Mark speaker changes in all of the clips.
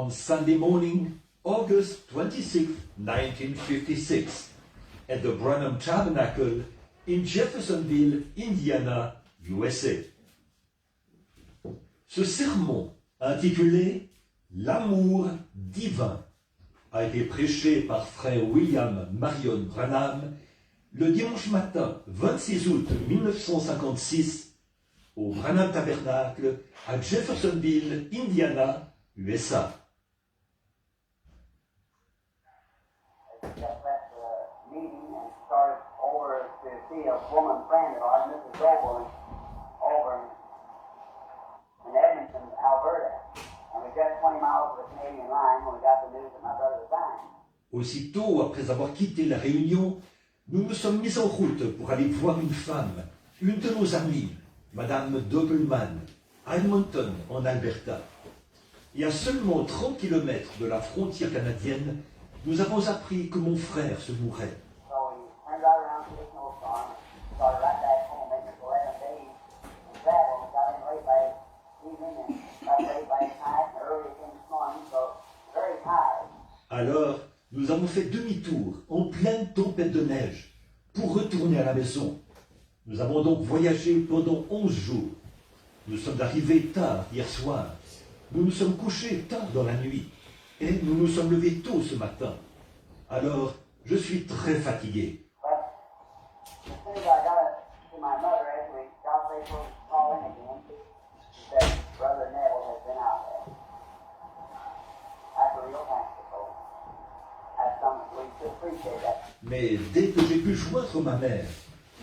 Speaker 1: on Sunday morning, August 26, 1956, at the Branham Tabernacle in Jeffersonville, Indiana, USA. Ce sermon, intitulé « L'amour divin », a été prêché par frère William Marion Branham le dimanche matin 26 août 1956 au Branham Tabernacle à Jeffersonville, Indiana, USA.
Speaker 2: See a woman friend of ours, Mrs. Goble, over in Edmonton, Alberta. And we got 20 miles of the Canadian line when we got the news that my brother was dying.
Speaker 1: Aussitôt, après avoir quitté la Réunion, nous nous sommes mis en route pour aller voir une femme, une de nos amies, Madame Doppelman, à Edmonton, en Alberta. Et à seulement 30 km de la frontière canadienne, nous avons appris que mon frère se mourait. Alors, nous avons fait demi-tour en pleine tempête de neige pour retourner à la maison. Nous avons donc voyagé pendant 11 jours. Nous sommes arrivés tard hier soir. Nous nous sommes couchés tard dans la nuit. Et nous nous sommes levés tôt ce matin. Alors, je suis très fatigué. Mais dès que j'ai pu joindre ma mère,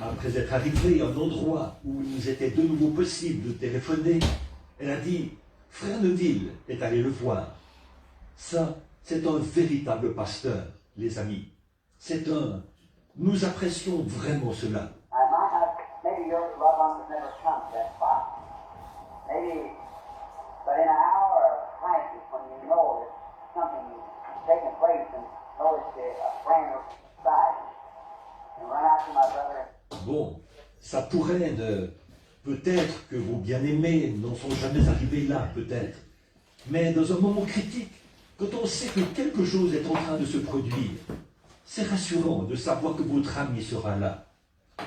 Speaker 1: après être arrivé à un endroit où il nous était de nouveau possible de téléphoner, elle a dit « Frère Neville est allé le voir ». Ça, c'est un véritable pasteur, les amis. C'est un... Nous apprécions vraiment cela. Bon, ça pourrait ne... Peut-être que vos bien-aimés n'en sont jamais arrivés là, peut-être. Mais dans un moment critique, quand on sait que quelque chose est en train de se produire, c'est rassurant de savoir que votre ami sera là.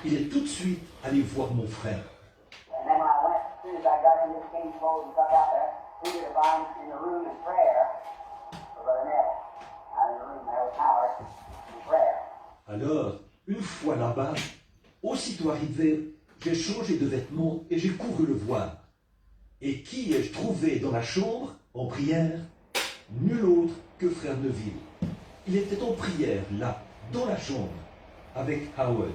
Speaker 1: Il est tout de suite allé voir mon frère. Alors, une fois là-bas, aussitôt arrivé, j'ai changé de vêtements et j'ai couru le voir. Et qui ai-je trouvé dans la chambre, en prière? Nul autre que frère Neville. Il était en prière, là, dans la chambre, avec Howard.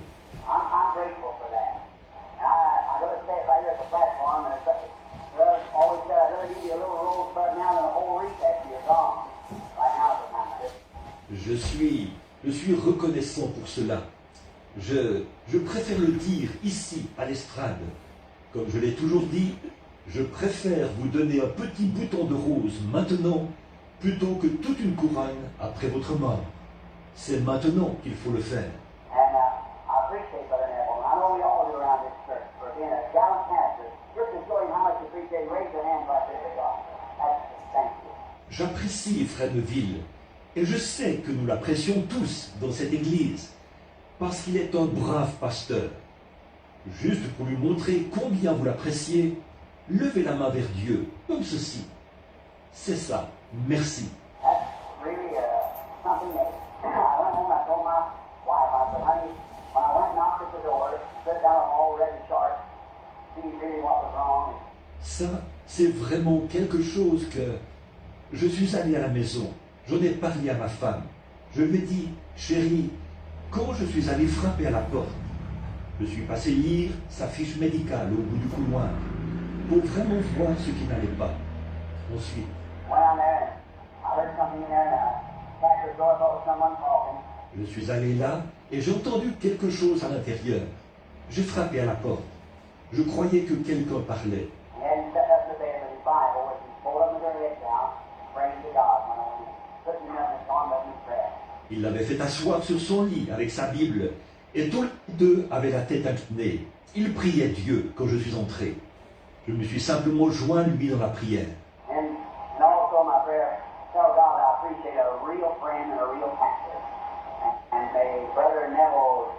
Speaker 1: Je suis reconnaissant pour cela. Je préfère le dire ici, à l'estrade. Comme je l'ai toujours dit, je préfère vous donner un petit bouton de rose maintenant, plutôt que toute une couronne après votre mort. C'est maintenant qu'il faut le faire. J'apprécie frère Neville, et je sais que nous l'apprécions tous dans cette église, parce qu'il est un brave pasteur. Juste pour lui montrer combien vous l'appréciez, levez la main vers Dieu, comme ceci. C'est ça, merci. Ça, c'est vraiment quelque chose que... Je suis allé à la maison, j'en ai parlé à ma femme. Je lui ai dit, chérie, quand je suis allé frapper à la porte, je suis passé lire sa fiche médicale au bout du couloir, pour vraiment voir ce qui n'allait pas. Ensuite, je suis allé là et j'ai entendu quelque chose à l'intérieur. J'ai frappé à la porte. Je croyais que quelqu'un parlait. Il l'avait fait asseoir sur son lit avec sa Bible et tous les deux avaient la tête inclinée. Il priait Dieu quand je suis entré. Je me suis simplement joint lui dans la prière.
Speaker 2: tell God I appreciate a real friend and a real pastor. And may Brother Neville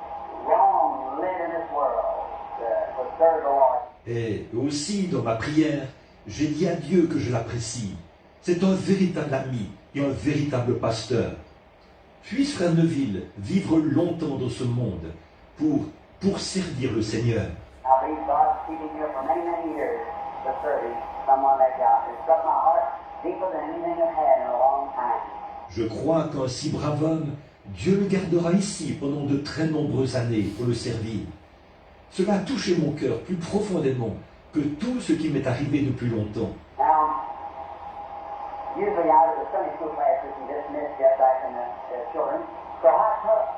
Speaker 2: long live in this world to serve the Lord.
Speaker 1: Et aussi, dans ma prière, j'ai dit à Dieu que je l'apprécie. C'est un véritable ami et un véritable pasteur. Puisse Frère Neville vivre longtemps dans ce monde pour servir le Seigneur.
Speaker 2: I believe God's keeping you for many, many years to serve someone like God. It struck my heart deeper than anything I've had in a long time.
Speaker 1: Je crois qu'un si brave homme, Dieu le gardera ici pendant de très nombreuses années pour le servir. Cela a touché mon cœur plus profondément que tout ce qui m'est arrivé depuis longtemps.
Speaker 2: Now, usually out of the Sunday school class, we can dismiss just like in the children. So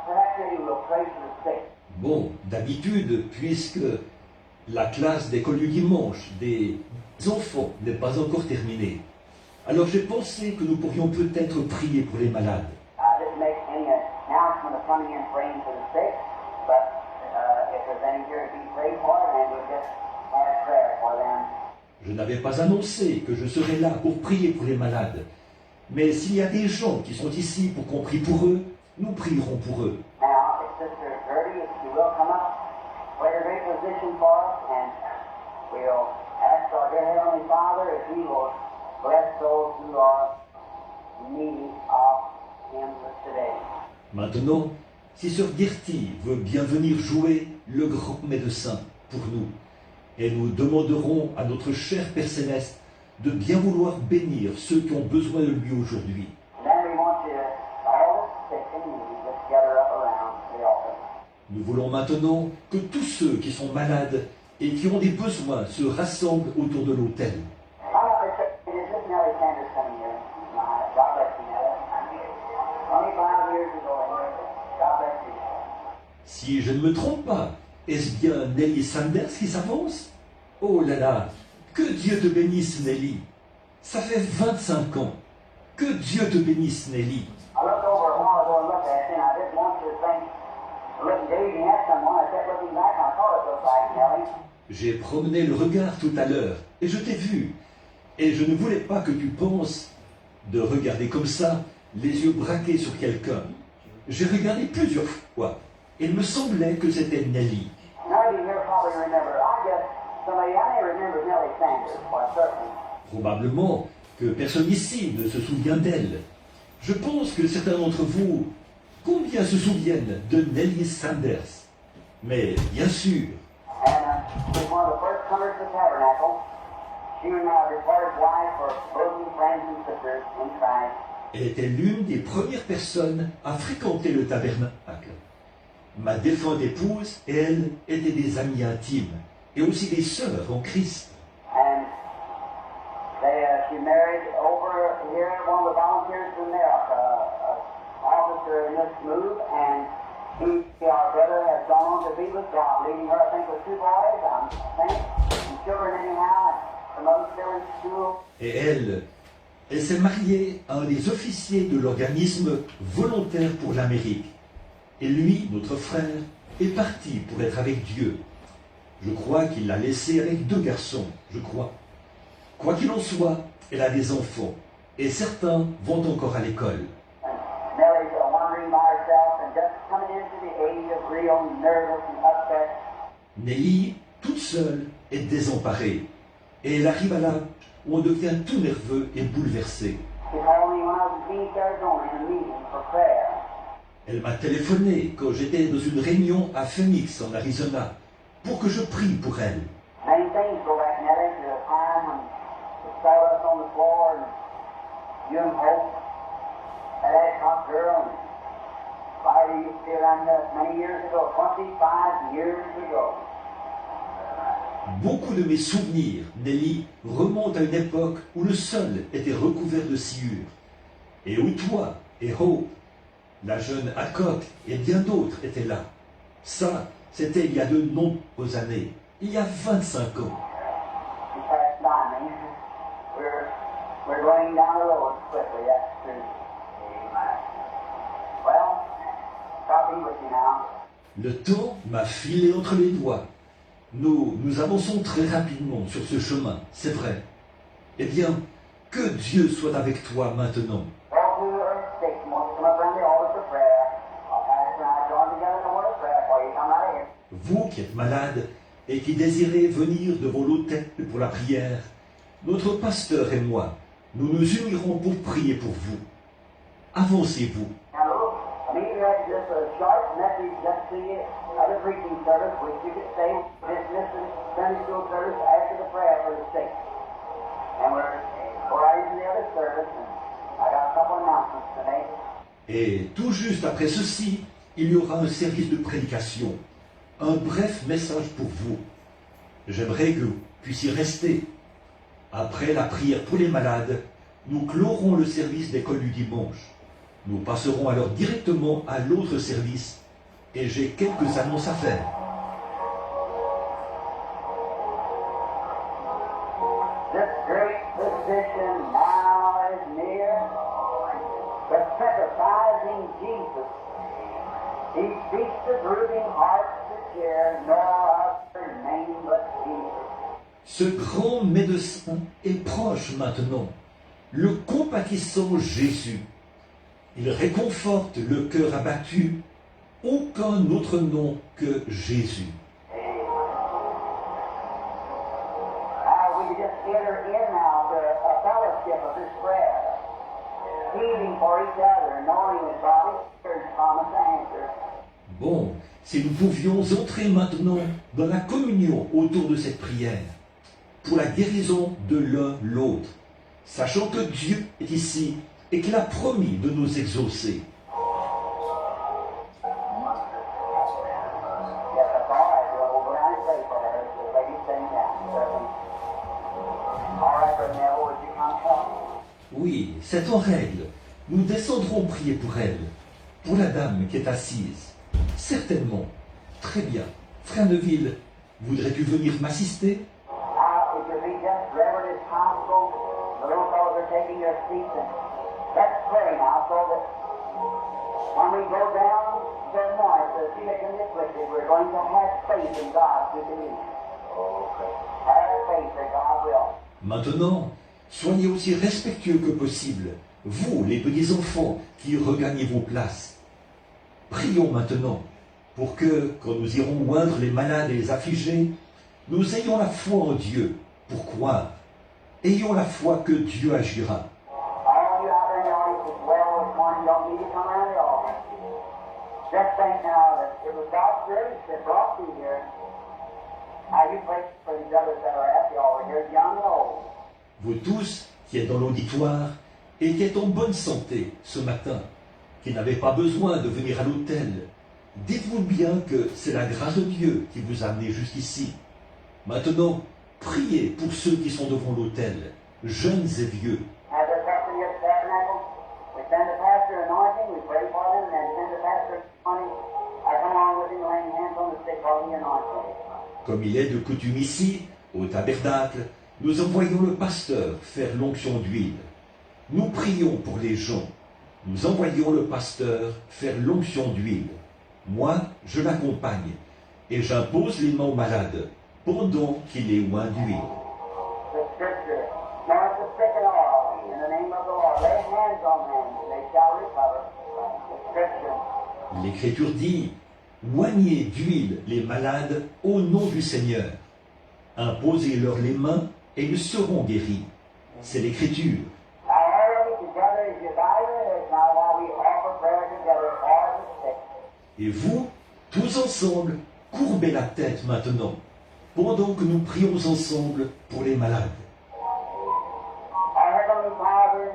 Speaker 2: perhaps you will pray for the sick.
Speaker 1: Bon, d'habitude, puisque la classe d'école du dimanche des enfants n'est pas encore terminée, alors j'ai pensé que nous pourrions peut-être prier pour les malades.
Speaker 2: I didn't make any announcement of coming in praying for the sick, but if there's any here to be prayed for, then we'll just have prayer for them.
Speaker 1: Je n'avais pas annoncé que je serais là pour prier pour les malades. Mais s'il y a des gens qui sont ici pour qu'on prie pour eux, nous prierons pour eux.
Speaker 2: Now, if Sister Gertie, if she will come up, play a great position for us, and we'll ask our dear Heavenly Father if He will bless those who are needy of Him today.
Speaker 1: Maintenant, si Sœur Gertie veut bien venir jouer le grand médecin pour nous, et nous demanderons à notre cher Père Céleste de bien vouloir bénir ceux qui ont besoin de lui aujourd'hui.
Speaker 2: Then we want you, all the sick and needy, just gather up around the altar.
Speaker 1: Nous voulons maintenant que tous ceux qui sont malades et qui ont des besoins se rassemblent autour de l'autel.
Speaker 2: Is this Nellie Sanders coming here? God bless you, Nellie. 25 years ago, God bless you.
Speaker 1: Si je ne me trompe pas, est-ce bien Nelly Sanders qui s'avance? Oh là là, que Dieu te bénisse Nelly. Ça fait 25 ans. Que Dieu te bénisse Nelly.
Speaker 2: I looked over a while ago and looked at you, and I didn't want you to think, looking gazing at someone. I kept looking back, and I thought it looked like Nellie.
Speaker 1: J'ai promené le regard tout à l'heure et je t'ai vu. Et je ne voulais pas que tu penses de regarder comme ça, les yeux braqués sur quelqu'un. J'ai regardé plusieurs fois et il me semblait que c'était Nelly.
Speaker 2: None of you here probably remember. I guess somebody, I may remember Nellie Sanders, quite certainly.
Speaker 1: Probablement que personne ici ne se souvient d'elle. Je pense que certains d'entre vous, combien se souviennent de Nelly Sanders? Mais bien sûr,
Speaker 2: And she was one of the first comers to the tabernacle. She and my departed wife were bosom friends and sisters in Christ.
Speaker 1: elle était l'une des premières personnes à fréquenter le tabernacle. Ma défunte épouse et elle étaient des amies intimes et aussi des sœurs en Christ.
Speaker 2: And she married over here, one of the volunteers in there, officer in this move, and our brother, has gone on to be with God, leaving her, I think, with 2 boys, I think, and children anyhow, and some other children in school.
Speaker 1: Et elle s'est mariée à un des officiers de l'organisme volontaire pour l'Amérique. Et lui, notre frère, est parti pour être avec Dieu. Je crois qu'il l'a laissée avec 2 garçons, je crois. Quoi qu'il en soit, elle a des enfants. Et certains vont encore à l'école.
Speaker 2: Nellie's wandering by herself and just coming into the age of real nervous and upset.
Speaker 1: Nelly, toute seule, est désemparée. Et elle arrive à l'âge où on devient tout nerveux et bouleversé.
Speaker 2: She called me when I was in Phoenix, Arizona, in a meeting for prayer.
Speaker 1: Elle m'a téléphoné quand j'étais dans une réunion à Phoenix, en Arizona, pour que je prie pour elle.
Speaker 2: Many things go back, Nellie, to a time when the sawdust on the floor and you and Hope, that Adcock girl, and Spidey used to be around us many years ago, 25 years ago.
Speaker 1: Beaucoup de mes souvenirs, Nelly, remontent à une époque où le sol était recouvert de sciure, et où toi et Hope, la jeune Adcock et bien d'autres étaient là. Ça, c'était il y a de nombreuses années, il y a 25 ans.
Speaker 2: She passed by me. We're going down the road quickly, that's true. Amen. Well, God be with you now.
Speaker 1: Le temps m'a filé entre les doigts. Nous avançons très rapidement sur ce chemin, c'est vrai. Eh bien, Que Dieu soit avec toi maintenant.
Speaker 2: Those who are sick and want to come up around the altar for prayer, Pastor and I join together in a word of prayer for you. Come right here.
Speaker 1: Vous qui êtes malade et qui désirez venir devant l'autel pour la prière, notre pasteur et moi, nous nous unirons pour prier pour vous. Avancez-vous.
Speaker 2: Now look, me read just a short message just to you of the preaching service, which you could say dismiss the Sunday school service after the prayer for the sick. And we're right into the other service, and I got a couple announcements to make.
Speaker 1: Et tout juste après ceci, il y aura un service de prédication, un bref message pour vous. J'aimerais que vous puissiez rester. Après la prière pour les malades, nous clorons le service d'école du dimanche. Nous passerons alors directement à l'autre service et j'ai quelques annonces à faire.
Speaker 2: This great physician now is near, the sympathizing Jesus. He speaks the drooping hearts to cheer, no other name but Jesus.
Speaker 1: Ce grand médecin est proche maintenant, le compatissant Jésus. Il réconforte le cœur abattu, aucun autre nom que Jésus.
Speaker 2: We just enter in now to a fellowship of this prayer, heaving for each other, knowing that God is promise to answer.
Speaker 1: Bon, si nous pouvions entrer maintenant dans la communion autour de cette prière, pour la guérison de l'un l'autre, sachant que Dieu est ici et qu'il a promis de nous exaucer.
Speaker 2: Yes, that's all right. We'll go down and pray for her. The lady's sitting down. All right, Brother Neville, would you come help?
Speaker 1: Oui, c'est en règle. Nous descendrons prier pour elle, pour la dame qui est assise. Certainement. Très bien. Frère Neville, voudrais-tu venir m'assister?
Speaker 2: If you be just reverent as possible, the little fellows are taking their seats, and let's pray now so that when we go down to anoint the sick and the afflicted, we're going to have faith in God to believe. Have faith that God will.
Speaker 1: Maintenant, soyez aussi respectueux que possible, vous, les petits enfants qui regagnez vos places. Prions maintenant pour que, quand nous irons oindre les malades et les affligés, nous ayons la foi en Dieu pour croire. Ayons la foi que Dieu agira.
Speaker 2: All you out there in the audience as well this morning, don't need to come around the altar. Just think now that it was God's grace that brought you here. Now you pray for these others that are at the altar here, young and old.
Speaker 1: Vous tous qui êtes dans l'auditoire et qui êtes en bonne santé ce matin, qui n'avez pas besoin de venir à l'autel, dites-vous bien que c'est la grâce de Dieu qui vous a amené jusqu'ici. Maintenant, priez pour ceux qui sont devant l'autel, jeunes et vieux.
Speaker 2: As they're pressing your tabernacle, we send the pastor anointing, we pray for them, and then send the pastor anointing. I come along with him, laying hands on the sick while he anoints them.
Speaker 1: Comme il est de coutume ici, au tabernacle, nous envoyons le pasteur faire l'onction d'huile. Nous prions pour les gens. Nous envoyons le pasteur faire l'onction d'huile. Moi, je l'accompagne et j'impose les mains aux malades pendant qu'il est oint d'huile.
Speaker 2: The scripture, anoint the sick and all, in the name of the Lord. Lay hands on them, and they shall recover. The scripture.
Speaker 1: L'Écriture dit, oignez d'huile les malades au nom du Seigneur. Imposez-leur les mains et ils seront guéris. C'est l'Écriture.
Speaker 2: Now, everybody together as you bow your heads now while we offer prayer together for the sick.
Speaker 1: Et vous, tous ensemble, courbez la tête maintenant, pendant que nous prions ensemble pour les malades.
Speaker 2: Our Heavenly Father,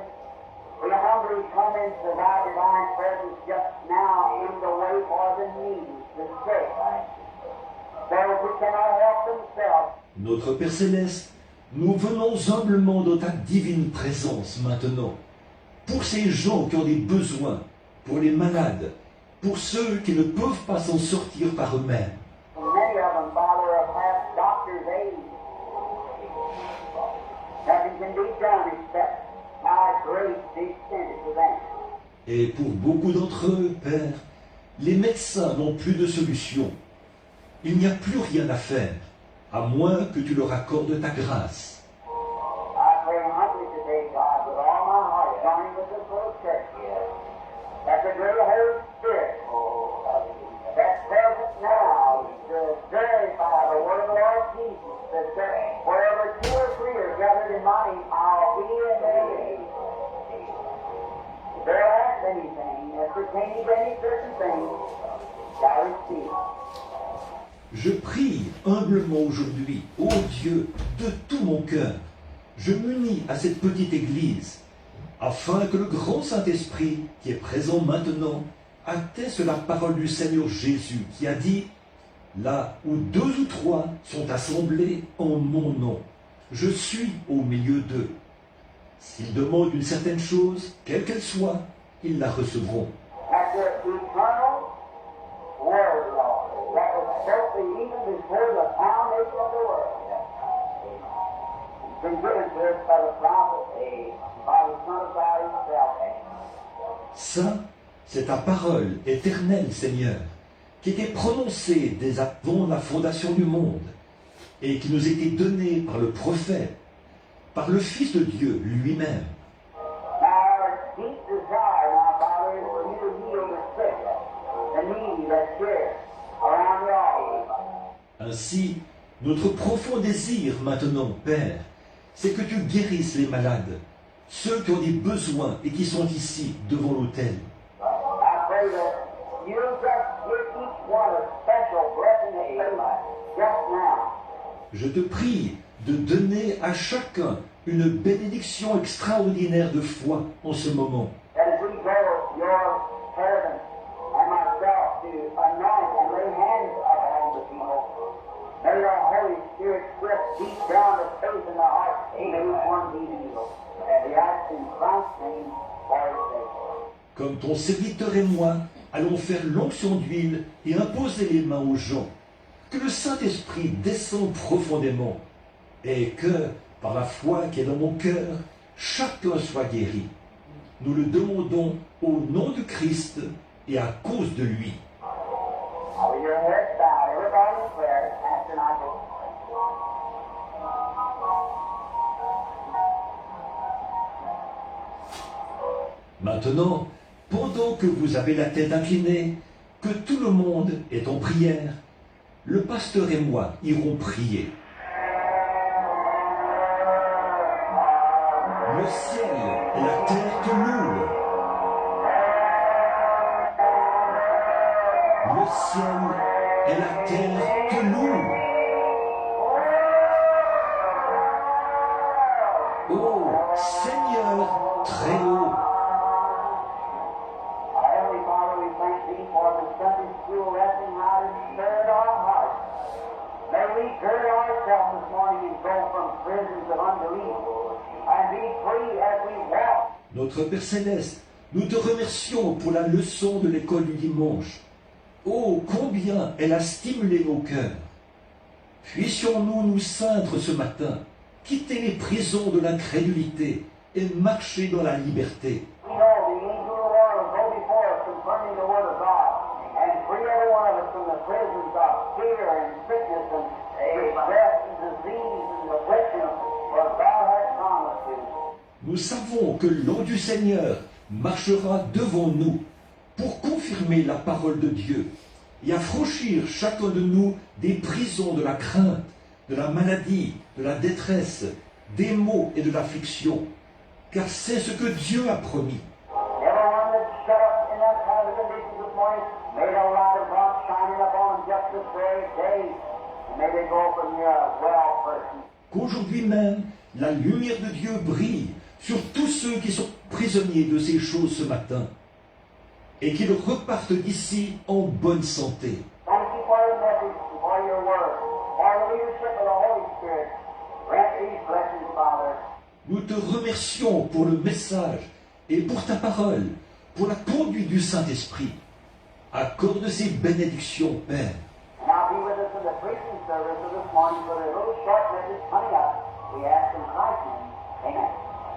Speaker 2: we humbly come into thy divine presence just now in the way for the needy, the sick, those who cannot help themselves.
Speaker 1: Notre Père Céleste, nous venons humblement dans ta divine présence maintenant, pour ces gens qui ont des besoins, pour les malades, pour ceux qui ne peuvent pas s'en sortir par eux-mêmes.
Speaker 2: Many of them, Father, are past doctor's age. Nothing can be done except thy grace be extended to them.
Speaker 1: Et pour beaucoup d'entre eux, Père, les médecins n'ont plus de solution. Il n'y a plus rien à faire, à moins que tu leur accordes ta grâce.
Speaker 2: I pray humbly today, God, full of church. That the great Holy Spirit that's present now to verify the word of the Lord Jesus that said, wherever two or three are gathered in my name, I'll be in their midst. If they'll ask anything that pertains to any certain thing, shall receive.
Speaker 1: Je prie humblement aujourd'hui, ô Dieu, de tout mon cœur, je m'unis à cette petite église, afin que le grand Saint-Esprit, qui est présent maintenant, atteste la parole du Seigneur Jésus, qui a dit, là où deux ou trois sont assemblés en mon nom, je suis au milieu d'eux. S'ils demandent une certaine chose, quelle qu'elle soit, ils la recevront.
Speaker 2: That's the eternal word, Lord, that was spoken even before the foundation of the world. It's been given to us by the prophet, by the Son of God himself.
Speaker 1: Ça, c'est ta parole éternelle, Seigneur, qui était prononcée dès avant la fondation du monde et qui nous était donnée par le prophète, par le Fils de Dieu lui-même.
Speaker 2: Now, our deep desire, now, Father, is for you to heal the sick, the needy, that's here, around the altar.
Speaker 1: Ainsi, notre profond désir maintenant, Père, c'est que tu guérisses les malades, ceux qui ont des besoins et qui sont ici, devant l'autel.
Speaker 2: I pray that you just give each one a special blessing of faith just now.
Speaker 1: Je te prie de donner à chacun une bénédiction extraordinaire de foi en ce moment.
Speaker 2: That as we go, your servant and myself, to anoint and lay hands upon the people, may the Holy Spirit slip deep down the faith in the heart, and may each one be healed. And we ask in Christ's name for his sake.
Speaker 1: Comme ton serviteur et moi allons faire l'onction d'huile et imposer les mains aux gens, que le Saint-Esprit descende profondément et que, par la foi qui est dans mon cœur, chacun soit guéri. Nous le demandons au nom de Christ et à cause de lui.
Speaker 2: With your heads bowed, everybody in prayer, Pastor and I go.
Speaker 1: Maintenant, pendant que vous avez la tête inclinée, que tout le monde est en prière, le pasteur et moi irons prier. Le ciel et la terre te louent. Le ciel et la terre te louent. Ô Seigneur très haut,
Speaker 2: Our Heavenly Father, we thank Thee for the Sunday school lesson, how it stirred our hearts. May we gird ourselves this morning and go from prisons of unbelief and be free as we walk.
Speaker 1: notre Père Céleste, nous te remercions pour la leçon de l'école du dimanche. Oh, combien elle a stimulé nos cœurs. Puissions-nous nous ceindre ce matin, quitter les prisons de l'incrédulité et marcher dans la liberté.
Speaker 2: We know the angel of the Lord will go before us confirming the word of God and free every one of us from the prisons of fear and sickness and death and disease and affliction, for God has promised to.
Speaker 1: Nous savons que l'ange du Seigneur marchera devant nous pour confirmer la parole de Dieu et affranchir chacun de nous des prisons de la crainte, de la maladie, de la détresse, des maux et de l'affliction, car c'est ce que Dieu a promis.
Speaker 2: Everyone that's shut up in that kind of condition this morning, may the light of God shining upon them just this very day, and may they go from here a well person.
Speaker 1: Qu'aujourd'hui même, la lumière de Dieu brille sur tous ceux qui sont prisonniers de ces choses ce matin, et qu'ils repartent d'ici en bonne santé.
Speaker 2: Thank you for your message, for your word, for the leadership of the Holy Spirit. Grant these blessings, Father.
Speaker 1: Nous te remercions pour le message et pour ta parole, pour la conduite du Saint-Esprit. Accorde ces bénédictions, Père.
Speaker 2: And now be with us in the preaching service of this morning for the little short message coming up. We ask in Christ's name. Amen.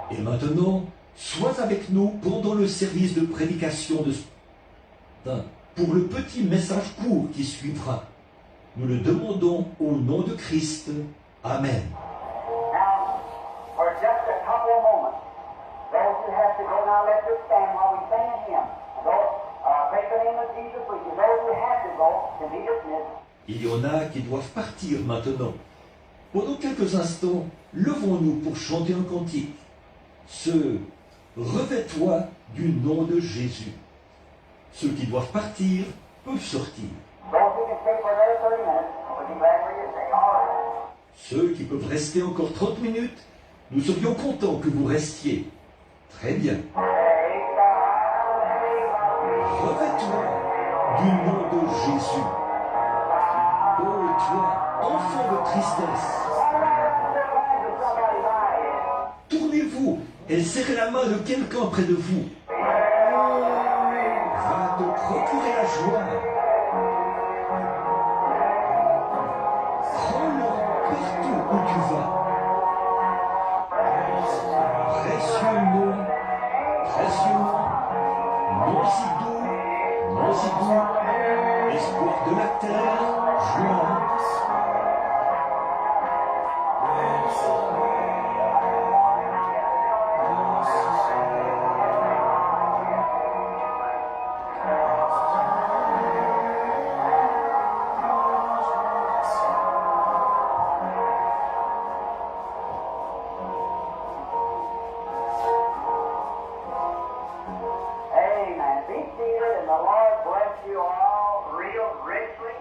Speaker 1: Et maintenant, sois avec nous pendant le service de prédication de ce matin, pour le petit message court qui suivra. Nous le demandons au nom de Christ. Amen.
Speaker 2: Now, for just a couple of moments, those who have to go now let's just stand while we sing a hymn. And those, take the name of Jesus with you. Those who have to go can be dismissed.
Speaker 1: Il y en a qui doivent partir maintenant. Pendant quelques instants, levons-nous pour chanter un cantique. Revêt-toi du nom de Jésus. Ceux qui doivent partir peuvent sortir.
Speaker 2: Those who can stay for another 30 minutes, we'll be glad for you to stay. All right.
Speaker 1: Ceux qui peuvent rester encore 30 minutes, nous serions contents que vous restiez. Très bien. Revêt-toi du nom de Jésus. Ô toi, enfant de tristesse, tournez-vous et serrez la main de quelqu'un près de vous. Va te procurer la joie. Prends-le partout où tu vas. Précieux nom, nom si doux, espoir de la terre, joie.
Speaker 2: Amen. Be seated and the Lord bless you all real richly.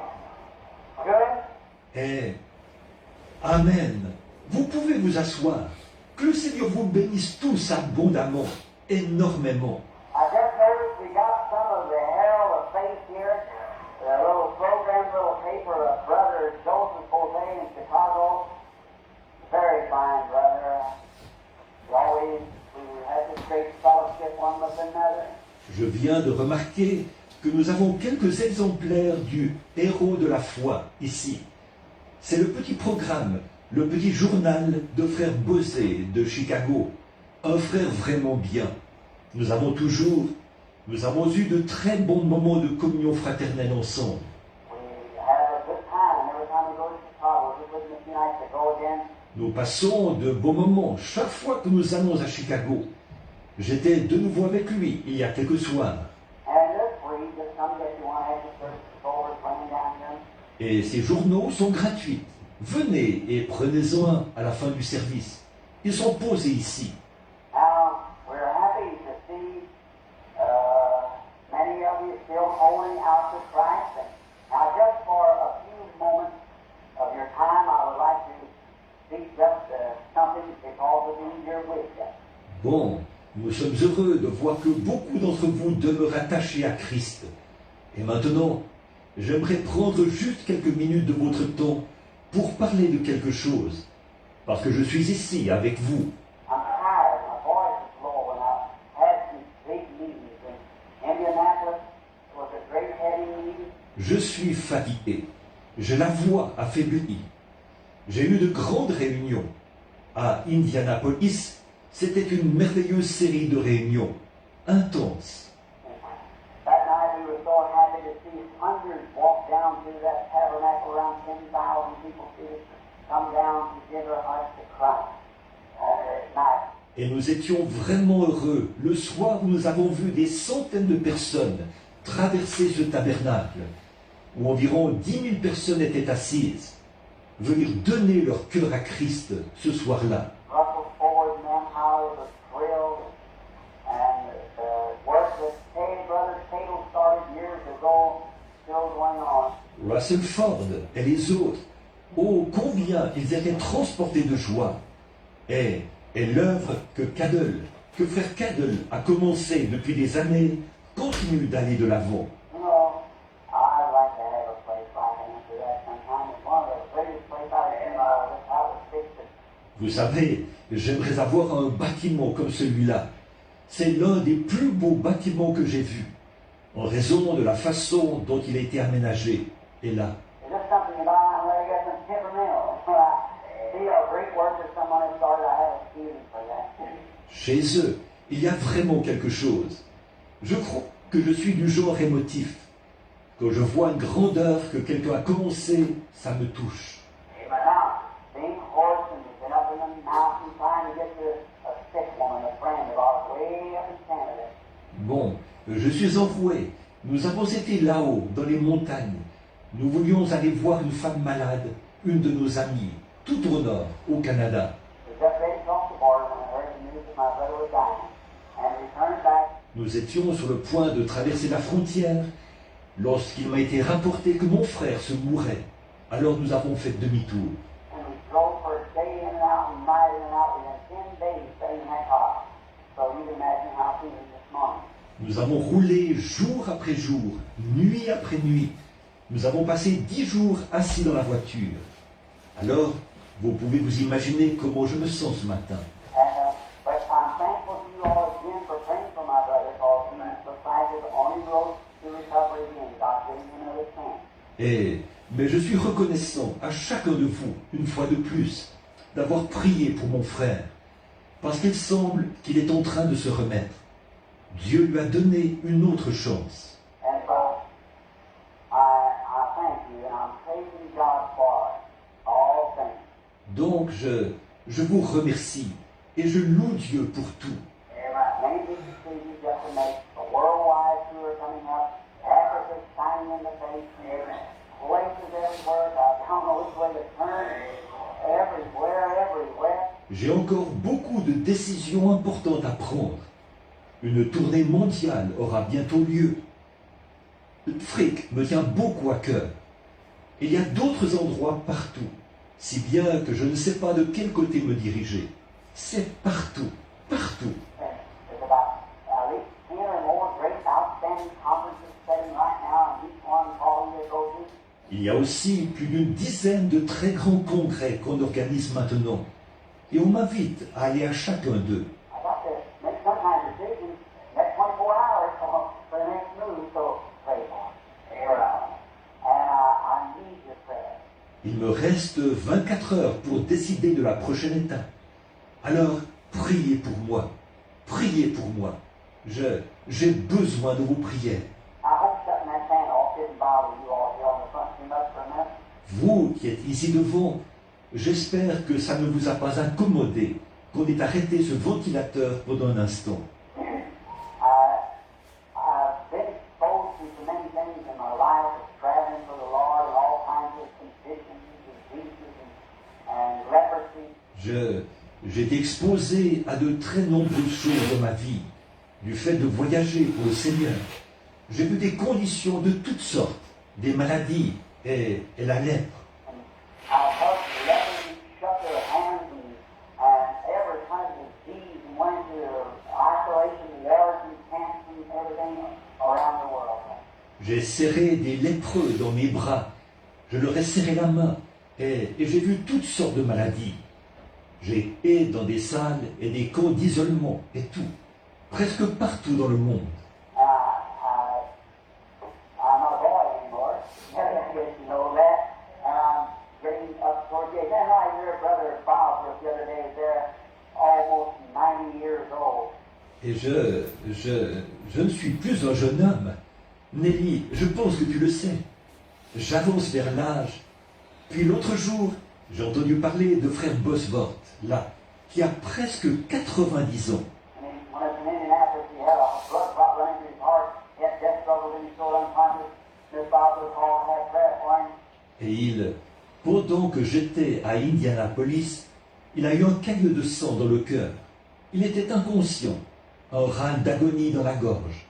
Speaker 2: Good.
Speaker 1: Et Amen. Vous pouvez vous asseoir. Que le Seigneur vous bénisse tous abondamment, énormément.
Speaker 2: I just noticed we got some of the Herald of Faith here, the little program, little paper of Brother Joseph Jose in Chicago. Very fine brother. We had this great fellowship one with another.
Speaker 1: Je viens de remarquer que nous avons quelques exemplaires du Héros de la foi ici. C'est le petit programme, le petit journal de frère Bosé de Chicago. Un frère vraiment bien. Nous avons eu de très bons moments de communion fraternelle ensemble.
Speaker 2: We had a good time every time we go to Chicago. It wouldn't be nice to go again.
Speaker 1: Nous passons de beaux moments chaque fois que nous allons à Chicago. J'étais de nouveau avec lui il y a quelques soirs.
Speaker 2: And this free, just come if you want to have your service go over playing down here.
Speaker 1: Et ces journaux sont gratuits. Venez et prenez-en un à la fin du service. Ils sont posés ici.
Speaker 2: Now, we're happy to see many of you still holding out to Christ. And now, just for a few moments of your time, I would like to speak just something because of being here with you.
Speaker 1: Bon, nous sommes heureux de voir que beaucoup d'entre vous demeurent attachés à Christ. Et maintenant, j'aimerais prendre juste quelques minutes de votre temps pour parler de quelque chose. Parce que je suis ici avec vous.
Speaker 2: I'm tired. My voice is low, and I had some big meetings in Indianapolis. It was a great heavy meeting.
Speaker 1: Je suis fatigué. J'ai la voix affaiblie. J'ai eu de grandes réunions. À Indianapolis, c'était une merveilleuse série de réunions, intenses.
Speaker 2: That night we were so happy to see hundreds walk down through that tabernacle, around 10,000 people see it, come down to give their hearts to Christ that night.
Speaker 1: Et nous étions vraiment heureux. Le soir, nous avons vu des centaines de personnes traverser ce tabernacle, où environ 10 000 personnes étaient assises, venir donner leur cœur à Christ ce soir-là.
Speaker 2: Russell Ford and them, how they were thrilled, and the work that Brother Cato started years ago still going on.
Speaker 1: Russell Ford et les autres, oh combien ils étaient transportés de joie. Et l'œuvre que frère Cadell a commencé depuis des années, continue d'aller de l'avant.
Speaker 2: You know, I'd like to have a place like into that sometime. It's one of the greatest places I've seen all this. I was fixed it.
Speaker 1: Vous savez, j'aimerais avoir un bâtiment comme celui-là. C'est l'un des plus beaux bâtiments que j'ai vus, en raison de la façon dont il a été aménagé. Et là,
Speaker 2: It's just something about I'm ready to get some temperamental. When I see a great work that someone has started, I have a feeling for that.
Speaker 1: chez eux, il y a vraiment quelque chose. Je crois que je suis du genre émotif. Quand je vois une grande œuvre que quelqu'un a commencé, ça me touche.
Speaker 2: But now, being hoarse and been up in the mountain trying to get to a sick woman, a friend of ours, way up in Canada.
Speaker 1: Bon, je suis enroué. Nous avons été là-haut, dans les montagnes. Nous voulions aller voir une femme malade, une de nos amies, tout au nord, au Canada.
Speaker 2: We got ready to cross the border when I heard the news that my brother was dying. And returned back.
Speaker 1: Nous étions sur le point de traverser la frontière lorsqu'il m'a été rapporté que mon frère se mourait. Alors nous avons fait demi-tour.
Speaker 2: And we drove for a day in and out and night in and out. We had 10 days staying in that car. So you can imagine how it was this morning.
Speaker 1: Nous avons roulé jour après jour, nuit après nuit. Nous avons passé 10 jours assis dans la voiture. Alors, vous pouvez vous imaginer comment je me sens ce matin.
Speaker 2: But I'm thankful to you all again for praying for my brother because he was decided on his road to recovery again. God gave him another chance.
Speaker 1: Mais je suis reconnaissant à chacun de vous, une fois de plus, d'avoir prié pour mon frère, parce qu'il semble qu'il est en train de se remettre. Dieu lui a donné une autre chance.
Speaker 2: And so I thank you and I'm praising God for all things.
Speaker 1: Donc je vous remercie et je loue Dieu pour tout.
Speaker 2: Many big decisions you have to make. A worldwide tour coming up. Africa shining in the face. Places everywhere. I don't know which way to turn. Everywhere.
Speaker 1: J'ai encore beaucoup de décisions importantes à prendre. Une tournée mondiale aura bientôt lieu. L'Afrique me tient beaucoup à cœur. Il y a d'autres endroits partout, si bien que je ne sais pas de quel côté me diriger. C'est partout, partout.
Speaker 2: There's about at least 10 or more great outstanding conferences setting right now, and each one calling you to go to.
Speaker 1: Il y a aussi plus d'une dizaine de très grands congrès qu'on organise maintenant. Et on m'invite à aller à chacun d'eux.
Speaker 2: I got to make some kind of decision next 24 hours for the next move, so pray for it. And I need your prayer.
Speaker 1: Il me reste 24 heures pour décider de la prochaine étape. Alors, priez pour moi. Priez pour moi. J'ai besoin de vos prières.
Speaker 2: I hope shutting that fan off didn't bother you all here on the front too much for a minute.
Speaker 1: Vous qui êtes ici devant, j'espère que ça ne vous a pas incommodé qu'on ait arrêté ce ventilateur pendant un instant.
Speaker 2: I've been exposed to so many things in my life, traveling for the Lord and all kinds of conditions, diseases, and leprosy.
Speaker 1: J'ai été exposé à de très nombreuses choses dans ma vie, du fait de voyager pour le Seigneur. J'ai vu des conditions de toutes sortes, des maladies et la lèpre.
Speaker 2: I've helped lepers shut their hands and every kind of disease and went into isolation, the allergy, cancer, and everything around the world.
Speaker 1: J'ai serré des lépreux dans mes bras. Je leur ai serré la main et j'ai vu toutes sortes de maladies. J'ai été dans des salles et des camps d'isolement et tout, presque partout dans le monde.
Speaker 2: I'm not a boy anymore. You know that. And I'm getting up towards the age. And I hear Brother Bob the other day, they're almost 90 years old.
Speaker 1: Et je ne suis plus un jeune homme. Nelly, je pense que tu le sais. J'avance vers l'âge. Puis l'autre jour, j'ai entendu parler de frère Bosworth, là, qui a presque 90 ans.
Speaker 2: And when I was in Indianapolis, he had a blood clot running through his heart. He had death struggles and he was so unconscious. His father called and had prayer for him.
Speaker 1: Et pendant que j'étais à Indianapolis, il a eu un caillot de sang dans le cœur. Il était inconscient, un râle d'agonie dans la gorge.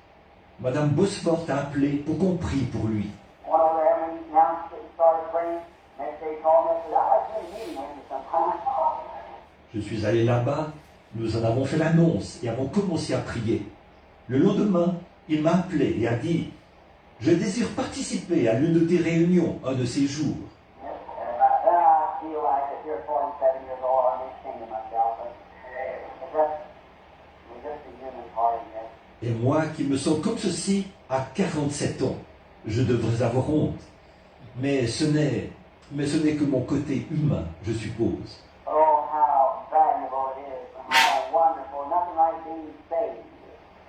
Speaker 1: Madame Bosworth a appelé pour qu'on prie pour lui.
Speaker 2: Went over there and he announced it and started praying. Next day he called me and said, I've been meeting with you sometime.
Speaker 1: Je suis allé là-bas, nous en avons fait l'annonce et avons commencé à prier. Le lendemain, il m'a appelé et a dit « Je désire participer à l'une de tes réunions un de ces jours. »
Speaker 2: Then I feel like if you're 47 years old, I'm ashamed of myself. But it's just a human part, yes.
Speaker 1: Et moi qui me sens comme ceci à 47 ans, je devrais avoir honte. Mais ce n'est que mon côté humain, je suppose.
Speaker 2: Oh, how valuable it is, and how wonderful. Nothing like being saved.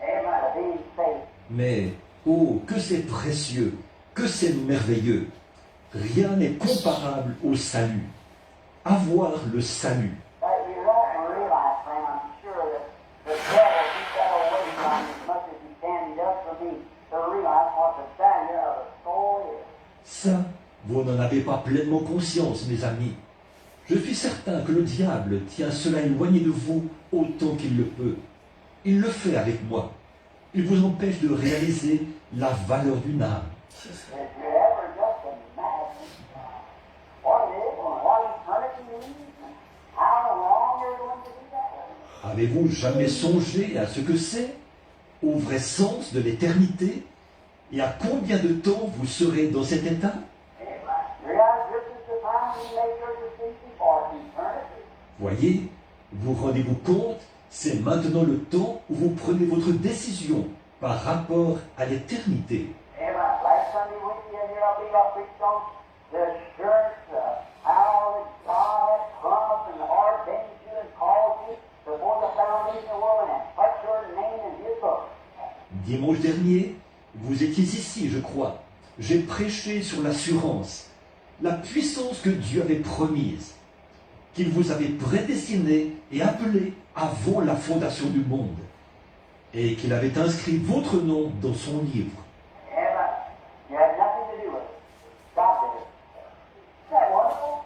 Speaker 2: Amen. Being saved.
Speaker 1: Mais, oh, que c'est précieux, que c'est merveilleux. Rien n'est comparable au salut. Avoir le salut.
Speaker 2: But you don't realize, friend, I'm sure that the devil keeps that away from you as much as he can me to realize what the value of the soul is.
Speaker 1: Ça, vous n'en avez pas pleinement conscience, mes amis. Je suis certain que le diable tient cela éloigné de vous autant qu'il le peut. Il le fait avec moi. Il vous empêche de réaliser la valeur d'une âme.
Speaker 2: If you ever just imagine what it is and what eternity means and how long you're going to be there.
Speaker 1: Avez-vous jamais songé à ce que c'est, au vrai sens de l'éternité, et à combien de temps vous serez dans cet état?
Speaker 2: Realize this is the time you make your decision for eternity.
Speaker 1: Voyez, vous rendez-vous compte, c'est maintenant le temps où vous prenez votre décision par rapport à l'éternité.
Speaker 2: Amen. Last Sunday week here, I believe I preached on the assurance how that God had promised and ordained you and called you before the foundation of the world and put your name in His book.
Speaker 1: Dimanche dernier, vous étiez ici, je crois. J'ai prêché sur l'assurance, la puissance que Dieu avait promise, qu'il vous avait prédestiné et appelé avant la fondation du monde, et qu'il avait inscrit votre nom dans son livre.
Speaker 2: Amen. You had nothing to do with it. God did it. Isn't that wonderful?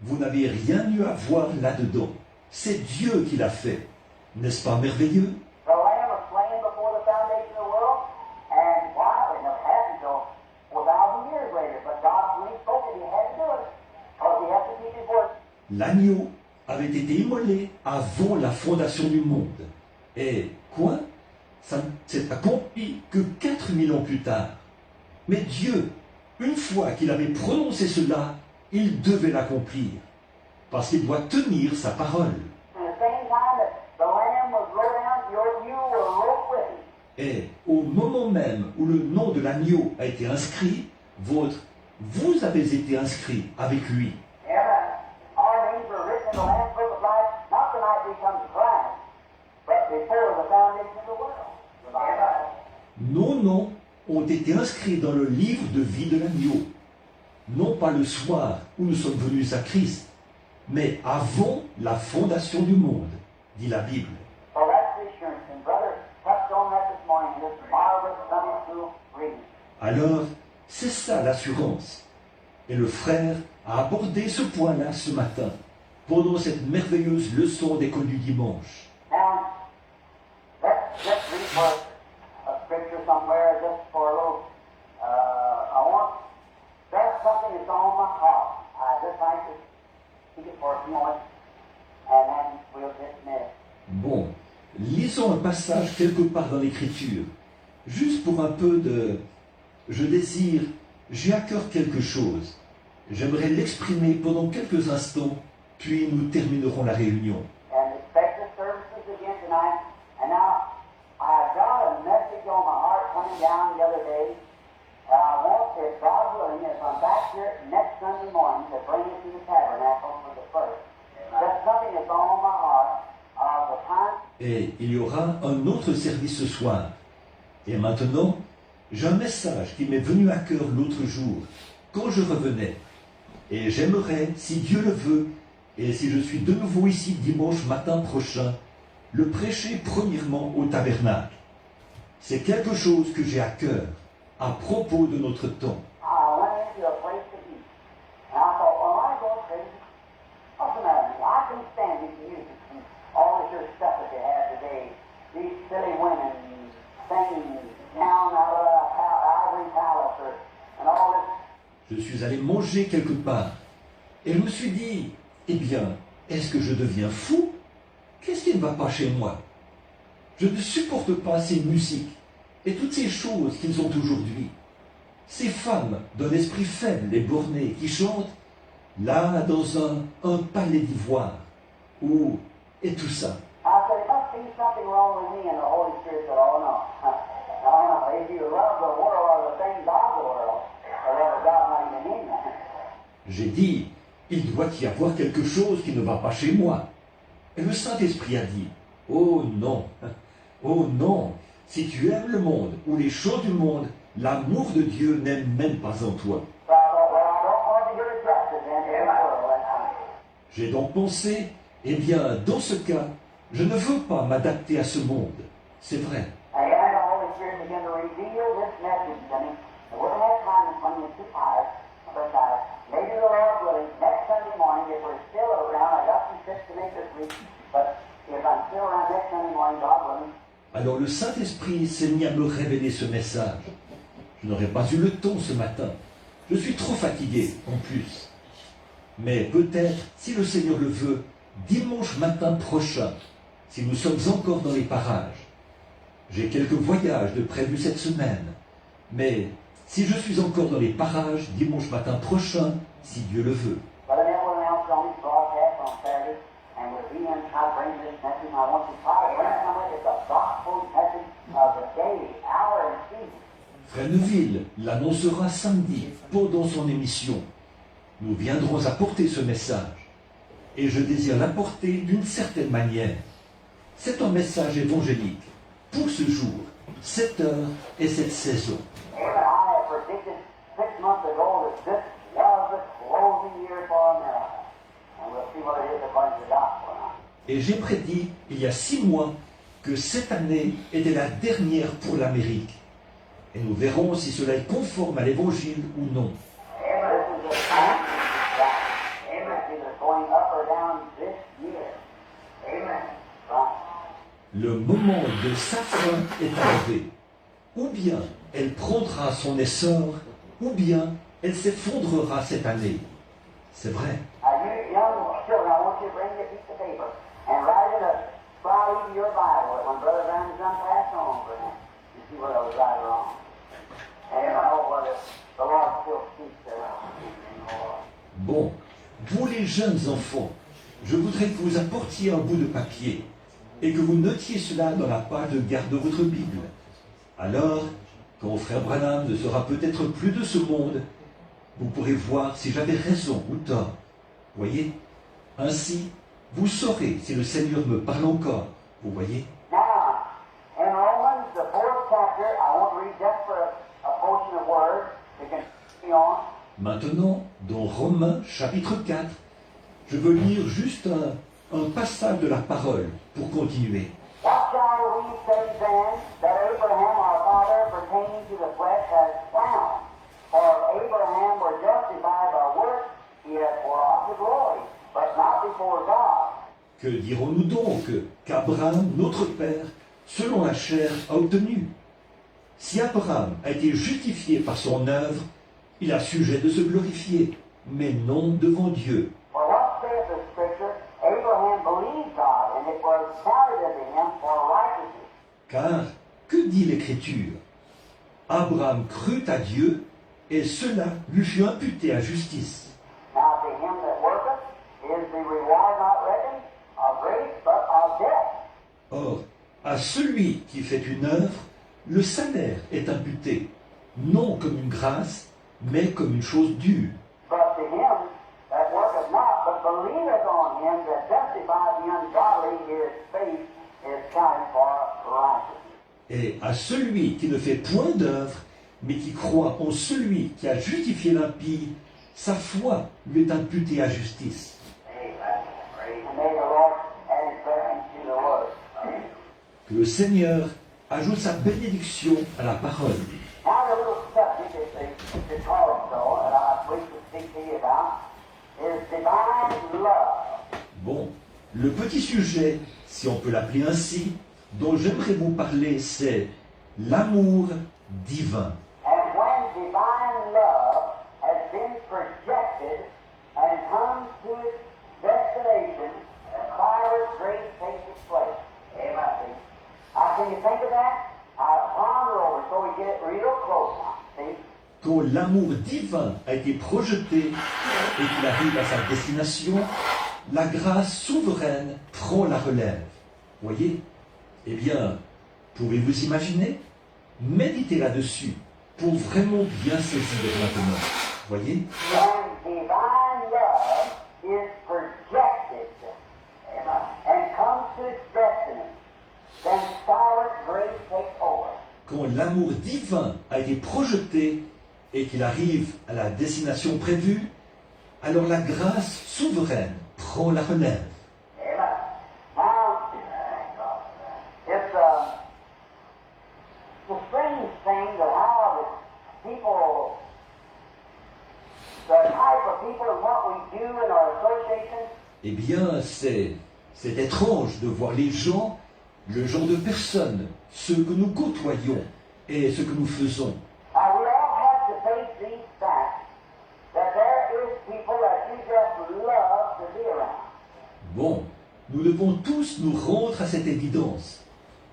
Speaker 1: Vous n'avez rien eu à voir là-dedans. C'est Dieu qui l'a fait. N'est-ce pas merveilleux?
Speaker 2: The Lamb was slain before the foundation of the world, and why? It never happened until 4,000 years later. But God, when He spoke it, He had to do it, because He has to keep His word.
Speaker 1: L'agneau avait été immolé avant la fondation du monde. Et quoi? Ça ne s'est accompli que 4000 ans plus tard. Mais Dieu, une fois qu'il avait prononcé cela, il devait l'accomplir, parce qu'il doit tenir sa parole.
Speaker 2: And the same time that the Lamb was wrote down, you were wrote with Him.
Speaker 1: Et au moment même où le nom de l'agneau a été inscrit, vous avez été inscrit avec lui.
Speaker 2: Amen. Our names were written in the Lamb's Book of Life, not the night we come to Christ, but before the foundation of the world. Amen.
Speaker 1: Nos noms ont été inscrits dans le livre de vie de l'agneau, non pas le soir où nous sommes venus à Christ, mais avant la fondation du monde, dit la Bible.
Speaker 2: So that's the assurance. And Brother touched on that this morning in this marvelous Sunday school reading.
Speaker 1: Alors, c'est ça l'assurance. Et le frère a abordé ce point-là ce matin, pendant cette merveilleuse leçon d'école du dimanche.
Speaker 2: Now, let's read for a scripture somewhere just for a little. There's something that's on my heart. I just like to speak it for a few moments, and then we'll dismiss.
Speaker 1: Bon, lisons un passage quelque part dans l'Écriture, juste pour un peu de... j'ai à cœur quelque chose. J'aimerais l'exprimer pendant quelques instants, puis nous terminerons la réunion.
Speaker 2: And expect the services again tonight. And now, I've got a message on my heart coming down the other day. And I want, if God willing, if I'm back here next Sunday morning, to bring it to the tabernacle for the first. That's something that's on my heart of the time.
Speaker 1: Et il y aura un autre service ce soir. Et maintenant, j'ai un message qui m'est venu à cœur l'autre jour, quand je revenais. Et j'aimerais, si Dieu le veut, et si je suis de nouveau ici dimanche matin prochain, le prêcher premièrement au tabernacle. C'est quelque chose que j'ai à cœur, à propos de notre temps.
Speaker 2: I went into a place to eat. And I thought, well, am I going crazy? What's the matter with me? I can stand this music and all this your stuff that you have today. These silly women singing down out of Ivory Palace and all this.
Speaker 1: Je suis allé manger quelque part, et je me suis dit, eh bien, est-ce que je deviens fou? Qu'est-ce qui ne va pas chez moi? Je ne supporte pas ces musiques et toutes ces choses qu'ils ont aujourd'hui. Ces femmes d'un esprit faible et borné qui chantent là dans un palais d'ivoire. Et tout ça.
Speaker 2: I said, it must be something wrong with me. And the Holy Spirit said, oh, no. No, if you love the world or the things of the world, or whatever, God's not even in that.
Speaker 1: J'ai dit, il doit y avoir quelque chose qui ne va pas chez moi. Et le Saint-Esprit a dit, oh non, si tu aimes le monde ou les choses du monde, l'amour de Dieu n'est même pas en toi.
Speaker 2: So I thought, well, I don't want to get adjusted then to the world. That's
Speaker 1: J'ai donc pensé, eh bien, dans ce cas, je ne veux pas m'adapter à ce monde. C'est vrai.
Speaker 2: And then the Holy Spirit began to revealed this message to me. And we're going to have time this morning in 2 hours. But maybe the Lord willing, next Sunday morning, if we're still around, I got some trips to make this week, but if I'm still around next Sunday morning, God willing.
Speaker 1: Alors le Saint-Esprit s'est mis à me révéler ce message. Je n'aurais pas eu le temps ce matin. Je suis trop fatigué, en plus. Mais peut-être, si le Seigneur le veut, dimanche matin prochain, si nous sommes encore dans les parages. J'ai quelques voyages de prévus cette semaine. Mais si je suis encore dans les parages dimanche matin prochain, si Dieu le veut.
Speaker 2: Brother Neville announced on his broadcast on Saturday, and with me and I bring this message, and I want you to try to learn from it. It's a gospel message of the day, hour, and season.
Speaker 1: Frère Neville l'annoncera samedi pendant son émission. Nous viendrons apporter ce message. Et je désire l'apporter d'une certaine manière. C'est un message évangélique pour ce jour, cette heure et cette saison.
Speaker 2: Amen. I have predicted 6 months ago that this was the closing year for America. And we'll see what it is according to the gospel now.
Speaker 1: Et j'ai prédit, il y a 6 mois, que cette année était la dernière pour l'Amérique. Et nous verrons si cela est conforme à l'Évangile ou non.
Speaker 2: Amen. This is the time that Amen is either going up or down this year. Amen. Right.
Speaker 1: Le moment de sa fin est arrivé. Ou bien elle prendra son essor, ou bien elle s'effondrera cette année. C'est vrai.
Speaker 2: Now, you young children, I want you to bring your piece of paper and write in a spot in your Bible when Brother Brown is done passing on for him. You see what I was right or wrong. And I hope what the Lord still speaks there.
Speaker 1: Bon, vous les jeunes enfants, je voudrais que vous apportiez un bout de papier et que vous notiez cela dans la page de garde de votre Bible. Alors, quand frère Branham ne sera peut-être plus de ce monde, vous pourrez voir si j'avais raison ou tort. Voyez? Ainsi, vous saurez si le Seigneur me parle encore. Vous voyez?
Speaker 2: Now, in Romans, the 4th chapter, I want to read just for a portion of words to continue on.
Speaker 1: Maintenant, dans Romains chapitre 4, je veux lire juste un passage de la parole pour continuer.
Speaker 2: What shall we say then that Abraham our father pertaining to the flesh has found? For if Abraham were justified by works, he has brought to glory, but not before God.
Speaker 1: Que dirons-nous donc qu'Abraham, notre père, selon la chair, a obtenu? Si Abraham a été justifié par son œuvre, il a sujet de se glorifier, mais non devant Dieu.
Speaker 2: For what saith the Scripture? Abraham believed God, and it was counted unto him for righteousness.
Speaker 1: Car, que dit l'Écriture? Abraham crut à Dieu, et cela lui fut imputé à justice.
Speaker 2: Now to him that worketh is the reward not reckoned of grace, but of debt.
Speaker 1: Or, à celui qui fait une œuvre, le salaire est imputé, non comme une grâce, mais comme une chose due.
Speaker 2: But to him that worketh not, but believeth on him that justifieth the ungodly, his faith is counted for righteousness.
Speaker 1: Et à celui qui ne fait point d'œuvre, mais qui croit en celui qui a justifié l'impie, sa foi lui est imputée à justice.
Speaker 2: And may the Lord add his blessing to the word.
Speaker 1: Que le Seigneur ajoute sa bénédiction à la parole.
Speaker 2: Now the little subject that they call it so, that I wish to speak to you about, is divine love.
Speaker 1: Bon, le petit sujet, si on peut l'appeler ainsi, dont j'aimerais vous parler, c'est l'amour divin.
Speaker 2: And when divine love has been projected and come to its destination, a fiery grace takes its place. Amen. Can you think of that? Ponder over so we get real close now. See?
Speaker 1: Quand l'amour divin a été projeté et qu'il arrive à sa destination, la grâce souveraine prend la relève. Voyez? Eh bien, pouvez-vous imaginer? Méditez là-dessus pour vraiment bien saisir maintenant. Voyez?
Speaker 2: When divine love is projected and comes to its destiny, then silent grace takes over.
Speaker 1: Quand l'amour divin a été projeté et qu'il arrive à la destination prévue, alors la grâce souveraine prend la relève.
Speaker 2: Amen. Now, it's a strange thing people, the type of people and what we do in our associations,
Speaker 1: Eh bien, c'est étrange de voir les gens, le genre de personnes, ceux que nous côtoyons et ce que nous faisons.
Speaker 2: now we all have to face these facts that there is people that you just love to be around.
Speaker 1: Bon, nous devons tous nous rendre à cette évidence.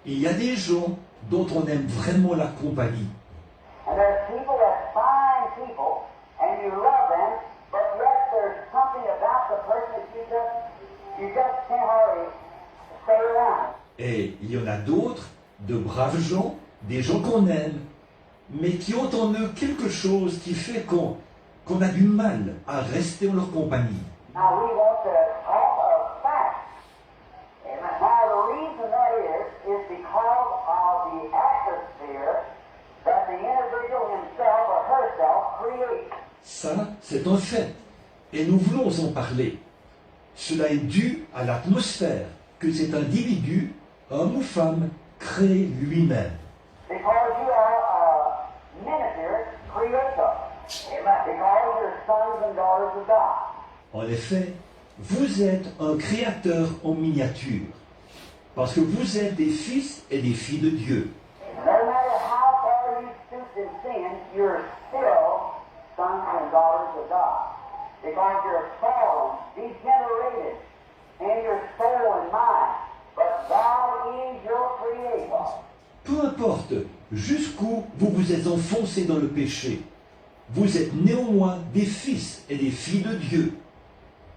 Speaker 1: Il y a des gens dont on aime vraiment la compagnie.
Speaker 2: And there's people that fine people, and you love them, but yet there's something about the person that you just can't hardly stay around.
Speaker 1: Et il y en a d'autres, de braves gens, des gens qu'on aime, mais qui ont en eux quelque chose qui fait qu'on a du mal à rester en leur compagnie.
Speaker 2: Now we want to talk of facts. Now the reason that is because of the atmosphere that the individual himself or herself creates.
Speaker 1: Ça, c'est un fait. Et nous voulons en parler. Cela est dû à l'atmosphère que cet individu, homme ou femme, crée lui-même.
Speaker 2: Because you are a miniature creator. Because you're sons and daughters of God.
Speaker 1: En effet, vous êtes un créateur en miniature, parce que vous êtes des fils et des filles de Dieu.
Speaker 2: No matter how far you stoop in sin, you're still sons and daughters of God. Because you're fallen, degenerated in your soul and mind. But God is your creator.
Speaker 1: Peu importe jusqu'où vous vous êtes enfoncés dans le péché, vous êtes néanmoins des fils et des filles de Dieu.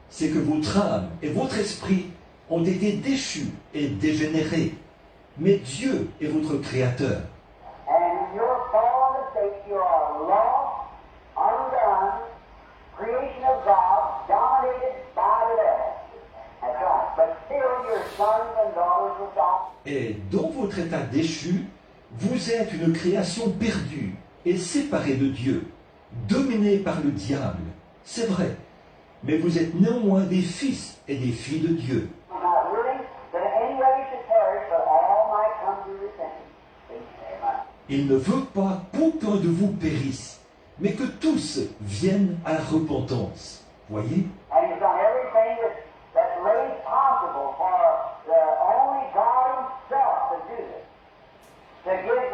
Speaker 1: C'est que votre âme et votre esprit ont été déchus et dégénérés. Mais Dieu est votre créateur.
Speaker 2: And in your fallen state, you are lost, undone, creation of God, dominated by the devil. That's right. But still, you're sons and daughters of God.
Speaker 1: Et dans votre état déchu, vous êtes une création perdue et séparée de Dieu, dominée par le diable. C'est vrai, mais vous êtes néanmoins des fils et des filles de Dieu.
Speaker 2: Not willing that anybody should perish, but all might come to repentance. Amen.
Speaker 1: Il ne veut pas qu'aucun de vous périsse, mais que tous viennent à la repentance. Voyez?
Speaker 2: And he's done everything that's really possible for the only God himself to do this. To give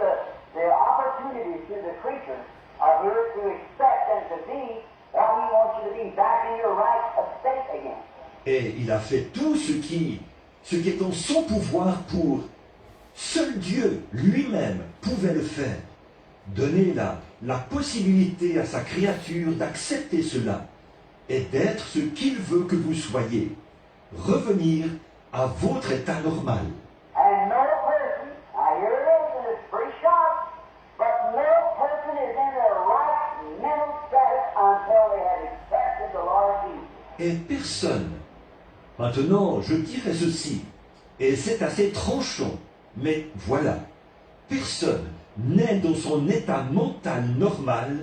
Speaker 2: the opportunity to the creatures of here to expect and to be what he wants you to be, back in your right estate again.
Speaker 1: Et il a fait tout ce qui est en son pouvoir pour seul Dieu lui-même pouvait le faire. Donner la possibilité à sa créature d'accepter cela et d'être ce qu'il veut que vous soyez. Revenir à votre état normal.
Speaker 2: And no person, now here it is, and it's pretty sharp, but no person is in their right mental status until they have accepted the Lord Jesus.
Speaker 1: Et personne. Maintenant, je dirais ceci, et c'est assez tranchant, mais voilà, personne n'est dans son état mental normal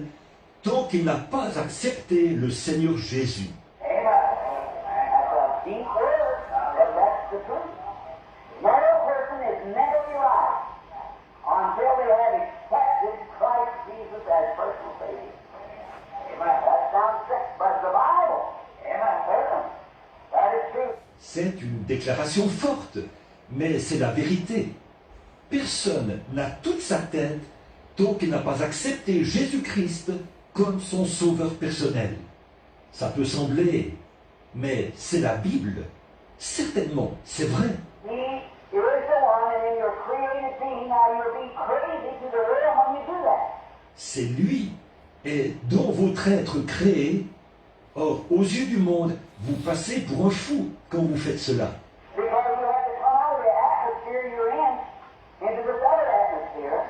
Speaker 1: tant qu'il n'a pas accepté le Seigneur Jésus.
Speaker 2: Amen. That's a deep word, but that's the truth. No person is mentally right until they have accepted Christ Jesus as personal Savior. Amen. That sounds sick, but the Bible. Amen. Certainly. That is true.
Speaker 1: C'est une déclaration forte, mais c'est la vérité. Personne n'a toute sa tête tant qu'il n'a pas accepté Jésus-Christ comme son sauveur personnel. Ça peut sembler, mais c'est la Bible. Certainement, c'est vrai.
Speaker 2: He is the one, and in your created being, now you'll be crazy to the realm when you do that.
Speaker 1: C'est lui, et dans votre être créé. Or, aux yeux du monde, vous passez pour un fou quand vous faites cela.
Speaker 2: Because you have to come out of the atmosphere you're in into this other atmosphere.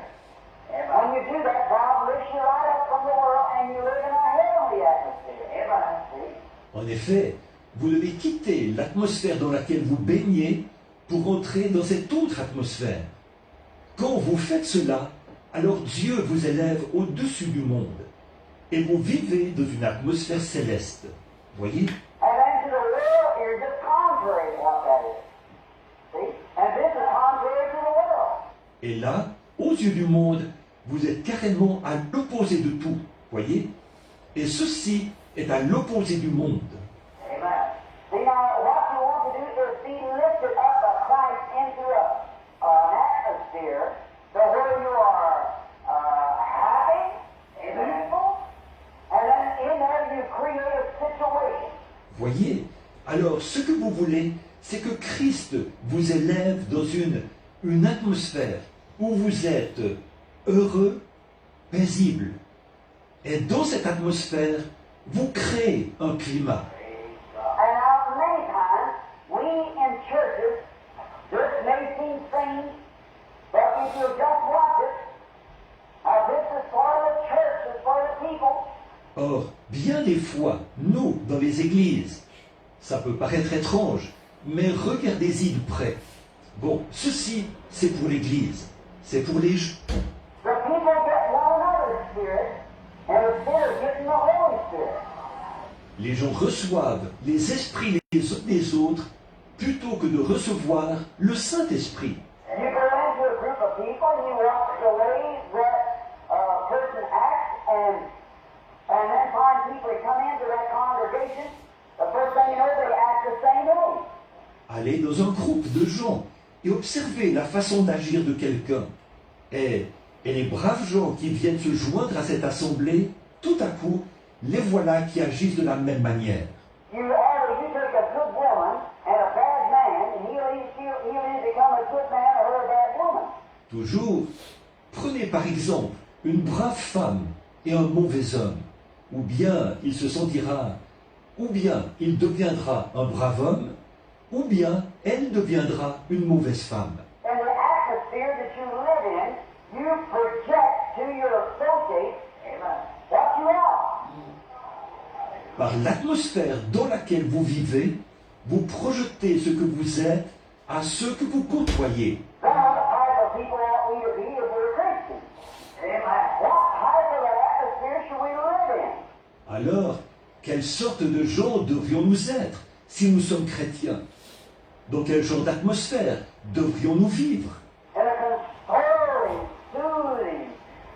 Speaker 2: And when you do that, God lifts you right up from the world and you live in a heavenly atmosphere. Amen. See?
Speaker 1: En effet, vous devez quitter l'atmosphère dans laquelle vous baignez pour entrer dans cette autre atmosphère. Quand vous faites cela, alors Dieu vous élève au-dessus du monde. Et vous vivez dans une atmosphère céleste. Voyez?
Speaker 2: And then to the world, you're just contrary to what that is. See? And this is contrary to the world.
Speaker 1: Et là, aux yeux du monde, vous êtes carrément à l'opposé de tout, voyez? Et ceci est à l'opposé du monde.
Speaker 2: Amen. See, now, what you want to do is be lifted up by Christ into an atmosphere to where you are happy, peaceful, and then in there you create a situation.
Speaker 1: Voyez? Alors, ce que vous voulez, c'est que Christ vous élève dans une atmosphère où vous êtes heureux, paisible. Et dans cette atmosphère, vous créez un climat.
Speaker 2: And now, many times, we in churches, this may seem strange, but if you just watch it, this is for the church, it's for the people.
Speaker 1: Or, bien des fois, nous, dans les églises, ça peut paraître étrange, mais regardez-y de près. Bon, ceci, c'est pour l'église. C'est pour les gens.
Speaker 2: The people get one another's spirit, and the sinner getting the Holy Spirit.
Speaker 1: Les gens reçoivent les esprits les uns des autres plutôt que de recevoir le Saint-Esprit.
Speaker 2: You go into a group of people and you watch the way that a person acts, and then find people that come into that congregation, the first thing you know, they act the same way.
Speaker 1: Allez dans un groupe de gens et observez la façon d'agir de quelqu'un. Et les braves gens qui viennent se joindre à cette assemblée, tout à coup, les voilà qui agissent de la même manière.
Speaker 2: You take a good woman and a bad man, and he'll either become a good man or a bad woman.
Speaker 1: Toujours, prenez par exemple une brave femme et un mauvais homme. Ou bien il se sentira, ou bien il deviendra un brave homme, ou bien elle deviendra une mauvaise femme.
Speaker 2: And the atmosphere that you live in, you project to your associates what you are.
Speaker 1: Par l'atmosphère dans laquelle vous vivez, vous projetez ce que vous êtes à ceux que vous côtoyez.
Speaker 2: Then what type of people ought we to be if we're Christians? What type of atmosphere should we live in?
Speaker 1: Alors, quelle sorte de gens devrions-nous être si nous sommes chrétiens? Dans quel genre d'atmosphère devrions-nous vivre?
Speaker 2: In a consoling, soothing,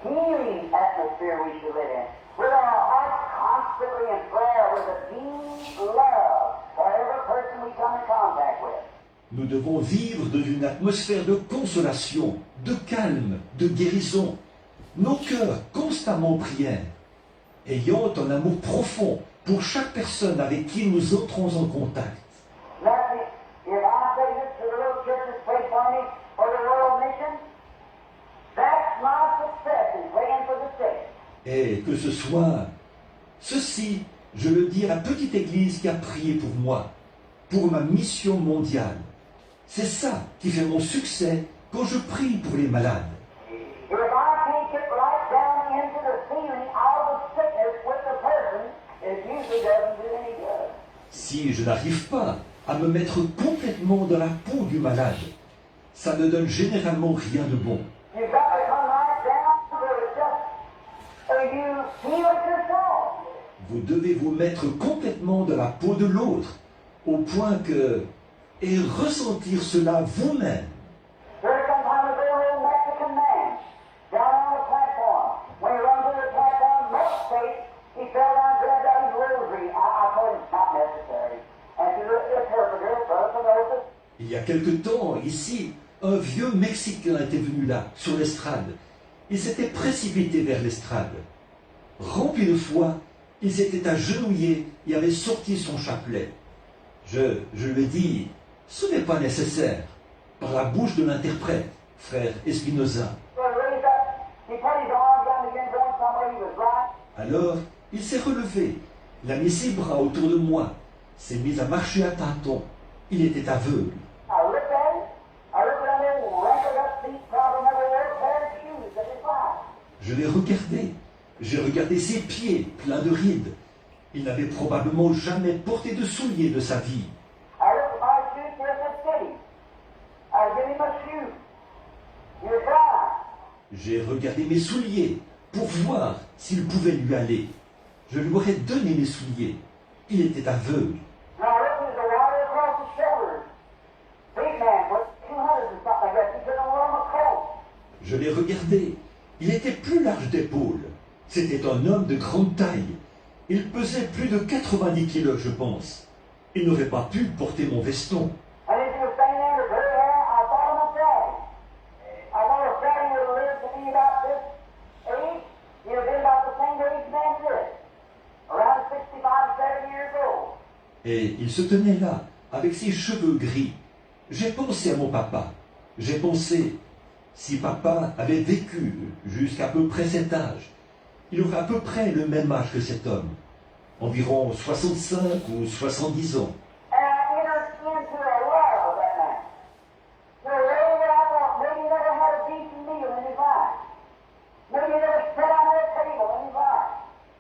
Speaker 2: healing atmosphere we should live in. With our hearts constantly in prayer, with a deep love for every person we come in contact with.
Speaker 1: Nous devons vivre dans une atmosphère de consolation, de calme, de guérison. Nos cœurs constamment en prière, ayant un amour profond pour chaque personne avec qui nous entrons en contact.
Speaker 2: Now, if I say this to the little churches, pray for me for the world mission, that's my success in praying for the sick.
Speaker 1: Et que ce soit ceci, je le dis à la petite église qui a prié pour moi, pour ma mission mondiale. C'est ça qui fait mon succès quand je prie pour les malades.
Speaker 2: If I can't get right down into the feeling of the sickness with the person, it usually doesn't do any good.
Speaker 1: Si je n'arrive pas à me mettre complètement dans la peau du malade, ça ne donne généralement rien de bon.
Speaker 2: You've got to come right down to it just so you feel it yourself.
Speaker 1: Vous devez vous mettre complètement dans la peau de l'autre, au point que... et ressentir cela vous-même.
Speaker 2: There's some time ago, a little Mexican man down on the platform. When he runs to the platform, most state, he fell down and grabbed out his rosary. I told him it's not necessary. And to the interpreter, Brother Finosis,
Speaker 1: Il y a quelque temps, ici, un vieux Mexicain était venu là, sur l'estrade. Il s'était précipité vers l'estrade. Rempli de foi, il s'était agenouillé et avait sorti son chapelet. Je lui ai dit, ce n'est pas nécessaire. Par la bouche de l'interprète, frère Espinoza.
Speaker 2: so he raised up, he put his arms down again, going somewhere he was right.
Speaker 1: Alors, il s'est relevé, il a mis ses bras autour de moi, s'est mis à marcher à tâtons. Il était aveugle.
Speaker 2: I looked at him, I looked at him, wrinkled up feet, probably never wore a pair of shoes in his life.
Speaker 1: Je l'ai regardé. J'ai regardé ses pieds pleins de rides. Il n'avait probablement jamais porté de souliers de sa vie.
Speaker 2: I looked at my shoes here in the city. I give him a shoe. He was blind.
Speaker 1: J'ai regardé mes souliers pour voir s'il pouvait lui aller. Je lui aurais donné mes souliers. Il était aveugle.
Speaker 2: And I looked at the rider across the shoulders. Big man, with 200 and something like that. He couldn't wear him a coat.
Speaker 1: Je l'ai regardé Il était plus large d'épaules. C'était un homme de grande taille. Il pesait plus de 90 kilos, je pense. Il n'aurait pas pu porter mon veston.
Speaker 2: And as he was standing there with her hair, I thought of my daddy. I thought if daddy would have lived to be about this age, he'd have been about the same age man did. Around 65, 70 years old.
Speaker 1: Et il se tenait là, avec ses cheveux gris. J'ai pensé à mon papa. J'ai pensé, si papa avait vécu jusqu'à peu près cet âge, il aurait à peu près le même âge que cet homme. Environ 65 ou 70 ans.
Speaker 2: And I entered into a love of that man. So really that I thought maybe he never had a decent meal in his life. Maybe he never sat down at a table in his life.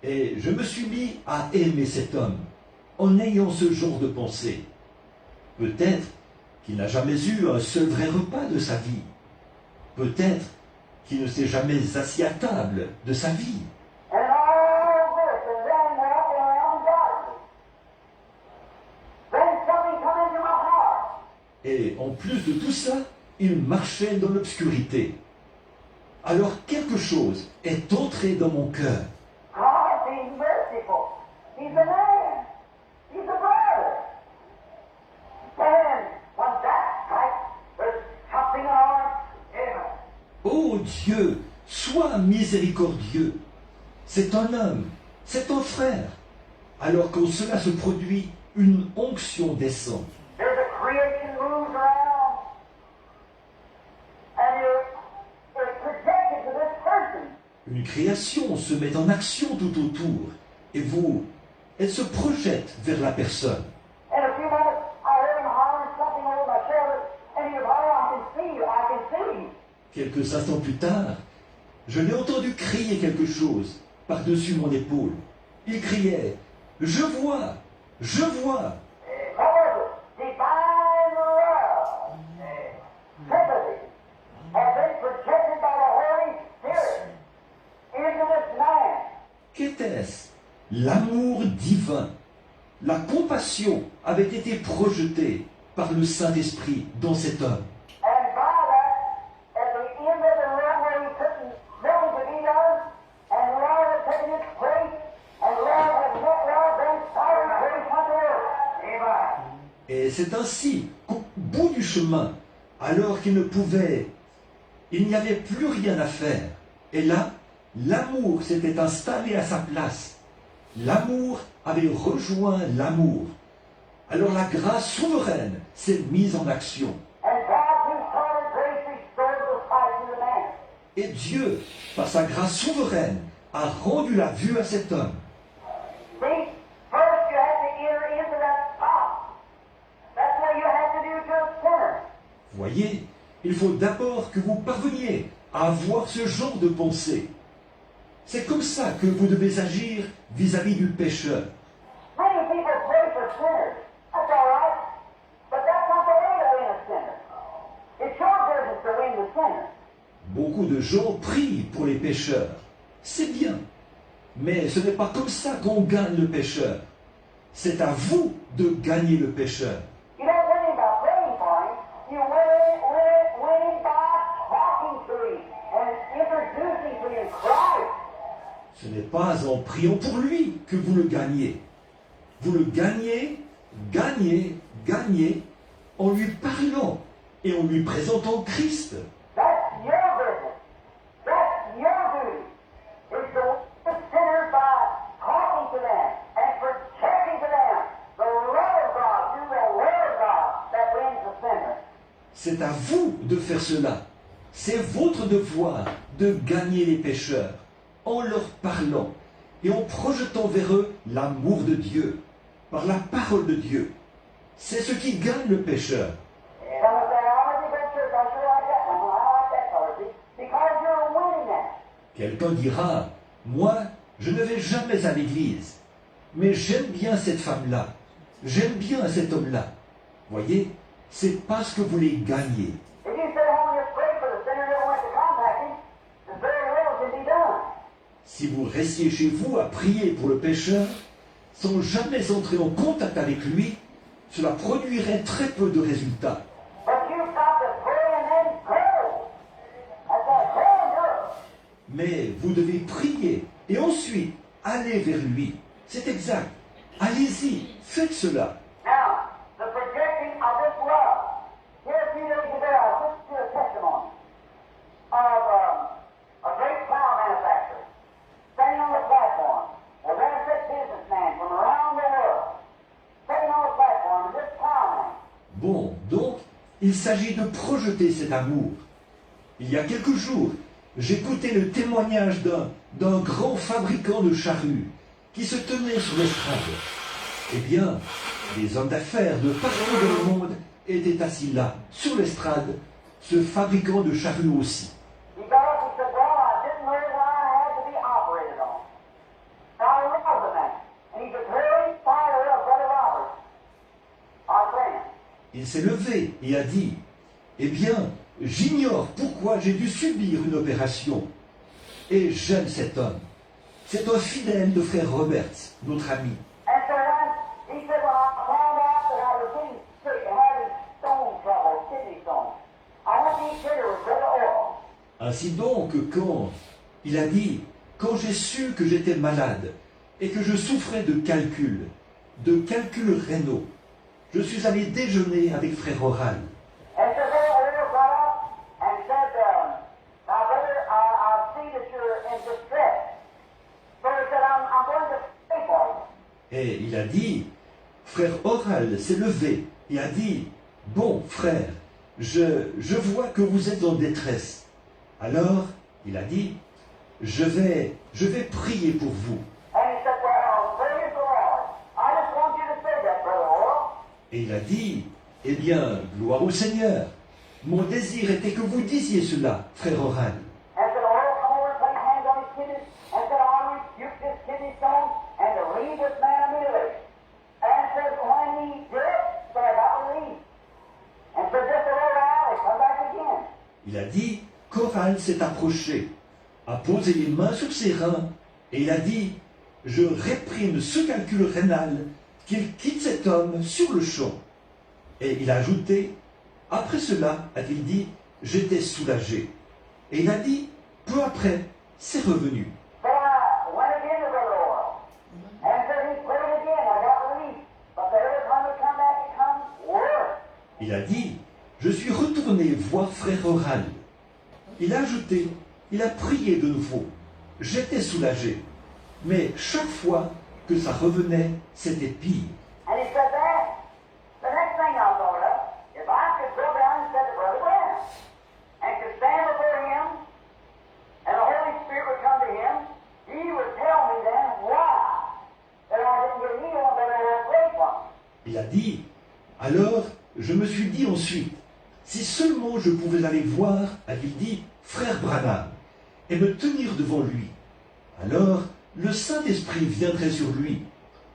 Speaker 1: Et je me suis mis à aimer cet homme, en ayant ce genre de pensée. Peut-être qu'il n'a jamais eu un seul vrai repas de sa vie. Peut-être qu'il ne s'est jamais assis à table de sa vie.
Speaker 2: And all this, and then walking around in darkness. Then something come into my heart.
Speaker 1: Et en plus de tout ça, il marchait dans l'obscurité. Alors quelque chose est entré dans mon cœur.
Speaker 2: God being merciful. He's a man. He's a brother. And when that strikes, there's something on him.
Speaker 1: Ô Dieu, sois miséricordieux. C'est un homme, c'est un frère. Alors qu'en cela se produit, une onction descend.
Speaker 2: There's a creation moves around. And it's projected to this person.
Speaker 1: Une création se met en action tout autour. Et vous, elle se projette vers la personne.
Speaker 2: In a few moments, I heard him hollering something over my shoulder, and he was hollering, I can see you.
Speaker 1: Quelques instants plus tard, je l'ai entendu crier quelque chose par-dessus mon épaule. Il criait « Je vois, je vois !»
Speaker 2: What was it? Divine love, sympathy, has been projected by the Holy Spirit into this man.
Speaker 1: Qu'était-ce? L'amour divin. La compassion avait été projetée par le Saint-Esprit dans cet homme.
Speaker 2: And by that, at the end of the run where he couldn't, nothing could be done, and love had taken its place, and love had met love, then fire and grace went to work. Amen.
Speaker 1: Et c'est ainsi qu'au bout du chemin, alors qu'il ne pouvait, il n'y avait plus rien à faire. Et là, l'amour s'était installé à sa place. L'amour avait rejoint l'amour. Alors la grâce souveraine s'est mise en action.
Speaker 2: And God, through sovereign grace, restored the sight to the man.
Speaker 1: Et Dieu, par sa grâce souveraine, a rendu la vue à cet homme.
Speaker 2: See, first you have to enter into that spot. That's what you have to do to a sinner.
Speaker 1: Voyez, il faut d'abord que vous parveniez à avoir ce genre de pensée. C'est comme ça que vous devez agir vis-à-vis du pécheur.
Speaker 2: Many people pray for sinners. That's all right. But that's not the way to win a sinner. It's your business to win the sinner.
Speaker 1: Beaucoup de gens prient pour les pécheurs. C'est bien. Mais ce n'est pas comme ça qu'on gagne le pécheur. C'est à vous de gagner le pécheur.
Speaker 2: You don't win him by praying for him. You win him by talking to him and introducing to him Christ.
Speaker 1: Ce n'est pas en priant pour lui que vous le gagnez. Vous le gagnez, gagnez, en lui parlant et en lui présentant Christ.
Speaker 2: That's your business. That's your duty. Is to win the sinner by talking to them and projecting to them the love of God through the Word of God that wins the sinner.
Speaker 1: C'est à vous de faire cela. C'est votre devoir de gagner les pécheurs en leur parlant et en projetant vers eux l'amour de Dieu, par la parole de Dieu. C'est ce qui gagne le pécheur.
Speaker 2: Some will say, I want to go to church. I sure like that one. I like that color, see? Because you're winning that.
Speaker 1: Quelqu'un dira, moi, je ne vais jamais à l'église, mais j'aime bien cette femme-là, j'aime bien cet homme-là. Voyez, c'est parce que vous les gagnez.
Speaker 2: If you sit home and you pray for the sinner that wants to contact him, then very little can be done.
Speaker 1: Si vous restiez chez vous à prier pour le pécheur, sans jamais entrer en contact avec lui, cela produirait très peu de résultats.
Speaker 2: But you've got to pray and then go. That's all. Pray and go.
Speaker 1: vous devez prier et ensuite aller vers lui. C'est exact. Allez-y, faites cela.
Speaker 2: Now, the projecting of this love. Here a few days ago, I listened to a testimony of a great plow manufacturer standing on the platform. A well-set businessman from around the world standing on the platform, and this plowman.
Speaker 1: Bon, donc, il s'agit de projeter cet amour. Il y a quelques jours, j'écoutais le témoignage d'un grand fabricant de charrues qui se tenait sur l'estrade. Eh bien, des hommes d'affaires de partout dans le monde étaient assis là, sur l'estrade, ce fabricant de charrues aussi.
Speaker 2: He got up and said, well, I didn't know that I had to be operated on. I love the man. And he's a great fighter of Brother Roberts, our friend.
Speaker 1: Il s'est levé et a dit, eh bien, j'ignore pourquoi j'ai dû subir une opération. Et j'aime cet homme. C'est un fidèle de frère Roberts, notre ami.
Speaker 2: And so then he said, when I found out that I was getting sick and having stone trouble, kidney stones, I went to eat dinner with Brother Oral.
Speaker 1: Ainsi donc, quand j'ai su que j'étais malade et que je souffrais de calculs rénaux, je suis allé déjeuner avec frère Oral.
Speaker 2: And so Brother Oral got up and said, now brother, I see that you're in distress. So he said, I'm going to pray for you.
Speaker 1: Et il a dit, frère Oral s'est levé et a dit, bon frère, je vois que vous êtes en détresse. Alors, il a dit, je vais prier pour vous.
Speaker 2: And he said, well, praise the Lord. I just want you to say that, Brother Oral.
Speaker 1: Et il a dit, eh bien, gloire au Seigneur. Mon désir était que vous disiez cela, frère Oral.
Speaker 2: And said, Oral, come over and place hands on his kidneys. And said, I rebuke this kidney stone and to leave this man immediately. And said, when he did, said, I got relief. And said, just a little while, he come back again.
Speaker 1: Il a dit qu'Oral s'est approché, a posé les mains sur ses reins et il a dit, je réprime ce calcul rénal, qu'il quitte cet homme sur le champ. Et il a ajouté, après cela, a-t-il dit, j'étais soulagé. Et il a dit, peu après, c'est revenu.
Speaker 2: But I went again to Brother Oral. And said, he prayed again, I got relief. But every time he come back, it comes worse.
Speaker 1: Il a dit, je suis retourné voir frère Oral. Il a ajouté, il a prié de nouveau. J'étais soulagé. Mais chaque fois que ça revenait, c'était pire.
Speaker 2: And he said that. The next thing I thought of, if I could go down and say to Brother Branham, and could stand before him, and the Holy Spirit would come to him, he would tell me then why that I didn't get healed, but I had prayed for him.
Speaker 1: Il a dit, alors je me suis dit ensuite, si seulement je pouvais aller voir, a-t-il dit, frère Branham, et me tenir devant lui. Alors le Saint-Esprit viendrait sur lui,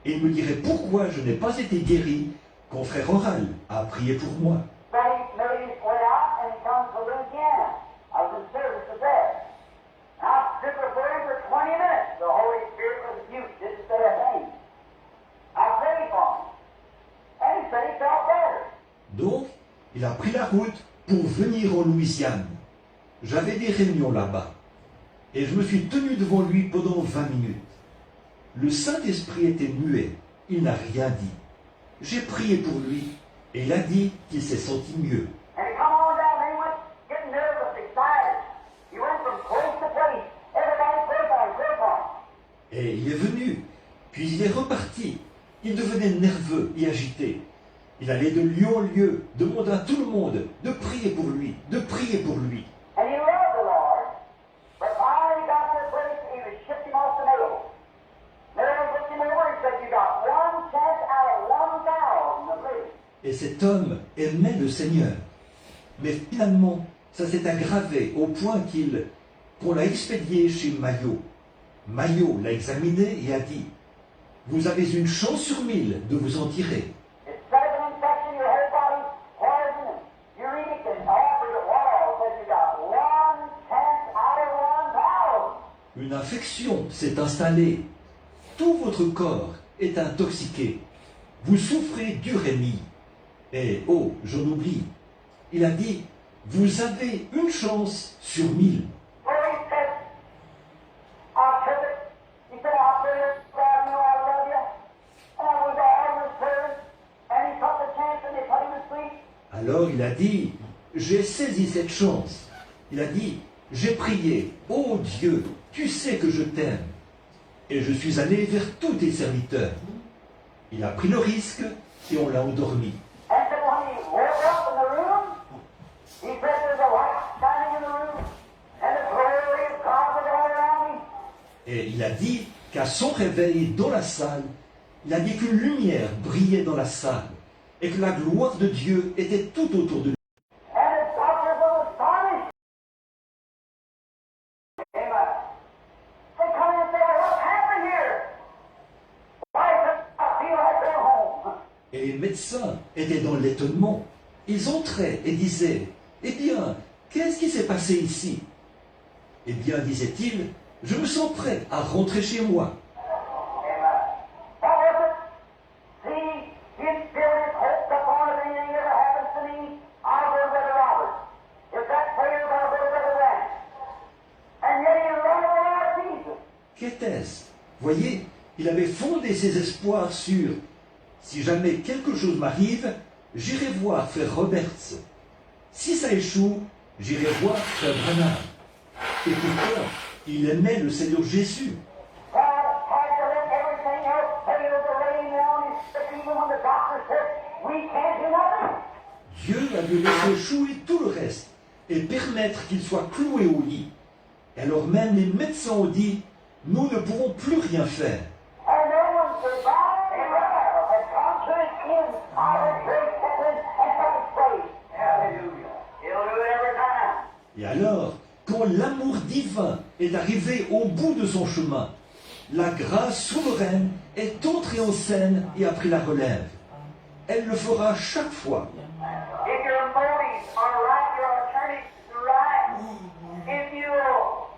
Speaker 1: et il me dirait pourquoi je n'ai pas été guéri quand frère Oral a prié pour moi.
Speaker 2: But he maybe went out and he comes to Louisiana. I was in service there. I stood before him for 20 minutes. The Holy Spirit was mute, didn't say a thing. I prayed for him. And he said he felt better.
Speaker 1: Donc, il a pris la route pour venir en Louisiane. J'avais des réunions là-bas. Et je me suis tenu devant lui pendant 20 minutes. Le Saint-Esprit était muet. Il n'a rien dit. J'ai prié pour lui et il a dit qu'il s'est senti mieux.
Speaker 2: And he come on down, and he went getting nervous, excited. He went from place to place. Everybody prayed for him, prayed for him.
Speaker 1: Et il est venu. Puis il est reparti. Il devenait nerveux et agité. Il allait de lieu en lieu, demandant à tout le monde de prier pour lui, de prier pour lui.
Speaker 2: And he loved the Lord. But finally he got to the place he was shipped him off the nail. Nail looked him over and said, you got one chance out of 1,000 to live.
Speaker 1: Et cet homme aimait le Seigneur. Mais finalement, ça s'est aggravé au point qu'on l'a expédié chez Maillot. Maillot l'a examiné et a dit, vous avez une chance sur 1000 de vous en tirer.
Speaker 2: Instead of an infection, your whole body's poison and uric and all for your wall. Said you got one chance out of 1,000.
Speaker 1: Une infection s'est installée. Tout votre corps est intoxiqué. Vous souffrez d'urémie. Et, oh, j'en oublie. Il a dit, vous avez une chance sur 1000.
Speaker 2: Well, he said,
Speaker 1: Alors il a dit, j'ai saisi cette chance. Il a dit, j'ai prié, ô Dieu, tu sais que je t'aime. Et je suis allé vers tous tes serviteurs. Il a pris le risque et on l'a endormi.
Speaker 2: And then when he woke up in the room, he said there's a light shining in the room, and the glory of God was all around him.
Speaker 1: Et il a dit qu'à son réveil dans la salle, il a dit qu'une lumière brillait dans la salle et que la gloire de Dieu était tout autour de lui.
Speaker 2: And his doctors were astonished. Amen. They come in and say, what's happened here? Why does it not feel like they're home?
Speaker 1: Et les médecins étaient dans l'étonnement. Ils entraient et disaient, eh bien, qu'est-ce qui s'est passé ici? Eh bien, disait-il, je me sens prêt à rentrer chez moi.
Speaker 2: Amen. What was it? See, his spirit is hoped upon if anything ever happens to me, I'll go to Brother Robert. If that prayer, I'll go to Brother Ranch. And yet he run over our Jesus.
Speaker 1: Qu'était-ce? Voyez, il avait fondé ses espoirs sur si jamais quelque chose m'arrive, j'irai voir Frère Roberts. Si ça échoue, j'irai voir Frère Branham. Et pourquoi il aimait le Seigneur Jésus.
Speaker 2: God had to let everything else fail to lay him down his sick even when the doctor said, we can't do nothing.
Speaker 1: Dieu a dû laisser échouer tout le reste et permettre qu'il soit cloué au lit. Et alors même les médecins ont dit, nous ne pouvons plus rien faire.
Speaker 2: And then when survived, Abraham had come to his end, I had grace stepped in and took his place. Hallelujah. He'll do it every time.
Speaker 1: Et alors, quand l'amour divin est arrivé au bout de son chemin, la grâce souveraine est entrée en scène et a pris la relève. Elle le fera chaque fois.
Speaker 2: If your motives are right, your alternatives are right. If you will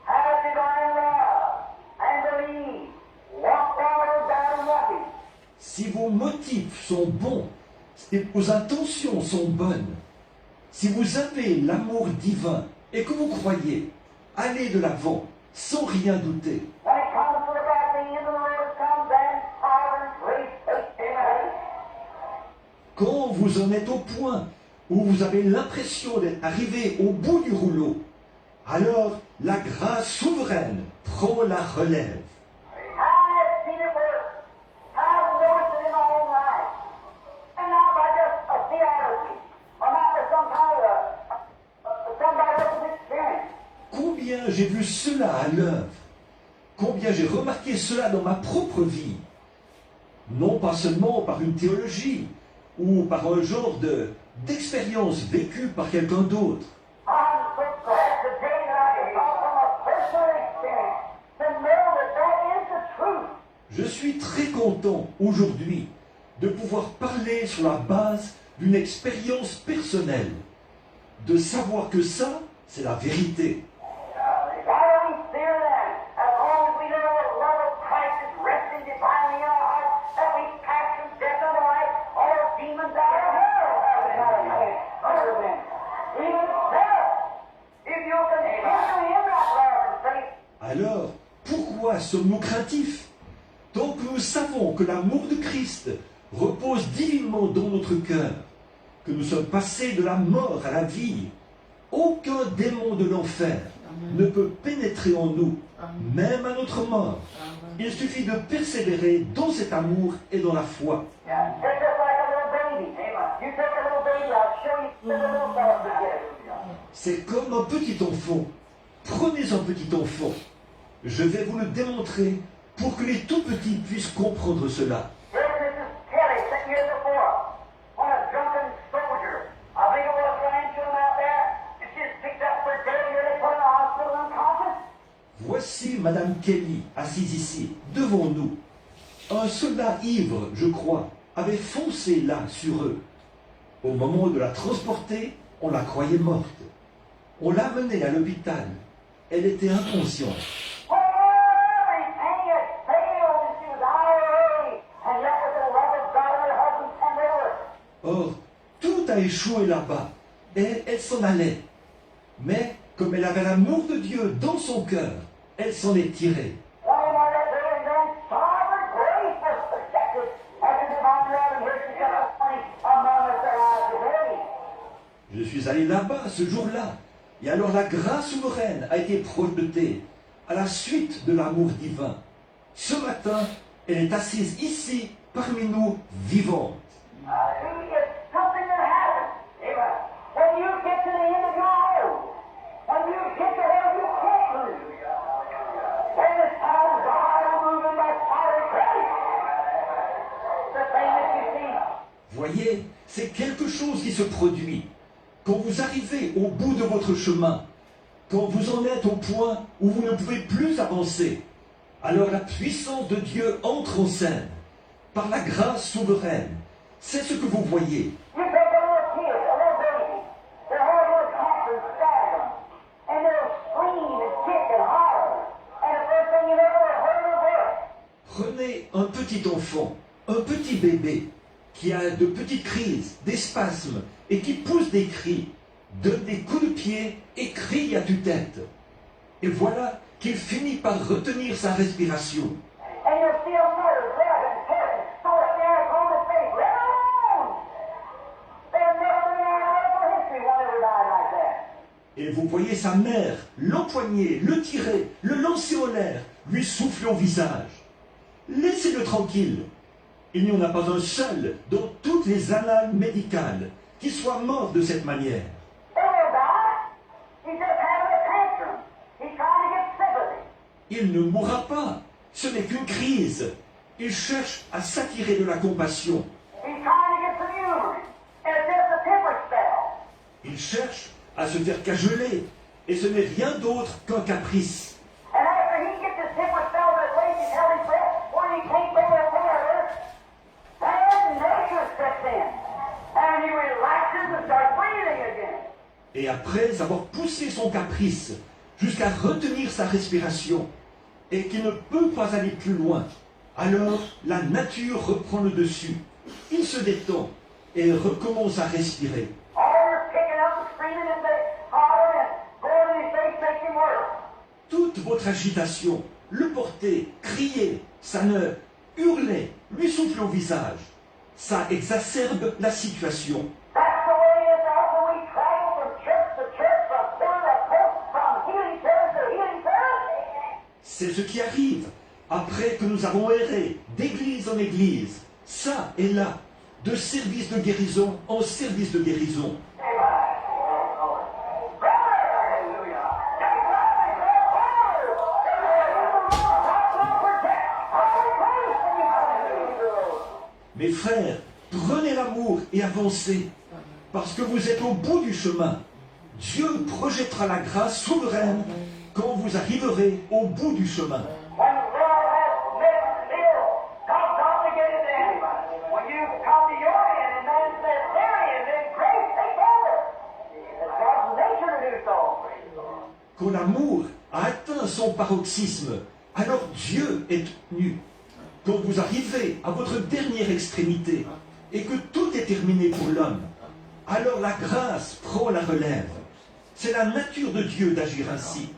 Speaker 2: have divine love and believe, walk forward, down nothing.
Speaker 1: Si vos motifs sont bons, si vos intentions sont bonnes, si vous avez l'amour divin et que vous croyez, allez de l'avant sans rien douter.
Speaker 2: When it comes to the back, the end of the road comes, then sovereign grace takes him.
Speaker 1: Quand vous en êtes au point où vous avez l'impression d'être arrivé au bout du rouleau, alors la grâce souveraine prend la relève.
Speaker 2: I've seen it work. I've noticed it in my own life. And not by just a theology, or not by some kind of somebody else's experience.
Speaker 1: Combien j'ai vu cela à l'œuvre, combien j'ai remarqué cela dans ma propre vie, non pas seulement par une théologie ou par un genre d'expérience vécue par quelqu'un d'autre.
Speaker 2: I'm so glad today that I can talk from a personal experience to know that that is the truth.
Speaker 1: Je suis très content aujourd'hui de pouvoir parler sur la base d'une expérience personnelle, de savoir que ça, c'est la vérité.
Speaker 2: Why don't we fear that? As long as we know the love of Christ is resting divinely in our hearts, that we pass from death unto life, all demons out of hell. Even self. If you continue in that love and faith,
Speaker 1: Alors, pourquoi sommes-nous craintifs? Tant que nous savons que l'amour de Christ repose divinement dans notre cœur, que nous sommes passés de la mort à la vie, aucun démon de l'enfer ne peut pénétrer en nous, même à notre mort. Il suffit de persévérer dans cet amour et dans la foi.
Speaker 2: it's just like a little baby. You take a little baby, I'll show you the little fellow to get it.
Speaker 1: C'est comme un petit enfant. Prenez un petit enfant. Je vais vous le démontrer pour que les tout petits puissent comprendre cela.
Speaker 2: Here's Mrs. Kelly sitting here before on a drunken soldier. I think it was grandchildren out there, and she's picked up for dead here. They put her in the hospital unconscious.
Speaker 1: Voici Madame Kelly, assise ici, devant nous. Un soldat ivre, je crois, avait foncé là sur eux. Au moment de la transporter, on la croyait morte. On l'a menée à l'hôpital. Elle était inconsciente.
Speaker 2: Oh, everything had failed, and she was out of her way. And yet with the love of God and her husband sent her.
Speaker 1: Or, tout a échoué là-bas. Et elle s'en allait. Mais, comme elle avait l'amour de Dieu dans son cœur, elle s'en est tirée.
Speaker 2: Why am I that there and then sovereign grace was protected as a divine love, and here she comes among us alive today.
Speaker 1: Je suis allé là-bas ce jour-là, et alors la grâce souveraine a été projetée à la suite de l'amour divin. Ce matin, elle est assise ici, parmi nous, vivante.
Speaker 2: See, it's something that happens. Amen. When you get to the end of your road, when you get to where you can't move, when it's time God will move in that solid place. The thing that you see.
Speaker 1: Voyez, c'est quelque chose qui se produit. Quand vous arrivez au bout de votre chemin, quand vous en êtes au point où vous ne pouvez plus avancer, alors la puissance de Dieu entre en scène, par la grâce souveraine. C'est ce que vous voyez.
Speaker 2: You take a little kid, a little baby, their whole little pants and stab them, and they'll scream and kick and holler, and the first thing you know, they're hurting their breath.
Speaker 1: Prenez un petit enfant, un petit bébé, qui a de petites crises, des spasmes, et qui pousse des cris, donne des coups de pied et crie à tue-tête. Et voilà qu'il finit par retenir sa respiration.
Speaker 2: And you'll see a mother grabbing, tearing, throwing their on the face. Let alone! There's never been in medical history one ever died like that.
Speaker 1: Et vous voyez sa mère l'empoigner, le tirer, le lancer en l'air, lui souffler au visage. Laissez-le tranquille. Il n'y en a pas un seul dans toutes les annales médicales qui soit mort de cette manière.
Speaker 2: They will die. He's just having a tantrum. He's trying to get sympathy.
Speaker 1: Il ne mourra pas. Ce n'est qu'une crise. Il cherche à s'attirer de la compassion.
Speaker 2: He's trying to get some humor. And it's just a temper spell.
Speaker 1: Il cherche à se faire cajoler. Et ce n'est rien d'autre qu'un caprice.
Speaker 2: And after he gets his temper spell that lays his held his breath, when he can't go that further, then nature steps in. And he relaxes and starts breathing again.
Speaker 1: Et après avoir poussé son caprice jusqu'à retenir sa respiration, et qu'il ne peut pas aller plus loin, alors la nature reprend le dessus. Il se détend et recommence à respirer.
Speaker 2: All your picking up and screaming and hollering and going in his face makes him worse.
Speaker 1: Toute votre agitation, le porter, crier, ça ne hurler, lui souffler au visage, ça exacerbe la situation.
Speaker 2: That's the way it is after we travel from church to church, from pillar to post, from healing service to healing service.
Speaker 1: C'est ce qui arrive après que nous avons erré d'église en église, ça et là, de service de guérison en service de guérison. Mes frères, prenez l'amour et avancez, parce que vous êtes au bout du chemin. Dieu projettera la grâce souveraine quand vous arriverez au bout du chemin.
Speaker 2: When the world has made still, God's obligated to anybody. When you come to your end and then says their end, then grace takes over. It's God's nature to do so.
Speaker 1: Quand l'amour a atteint son paroxysme, alors Dieu est venu. Quand vous arrivez à votre dernière extrémité et que tout est terminé pour l'homme, alors la grâce prend la relève. C'est la nature de Dieu d'agir ainsi.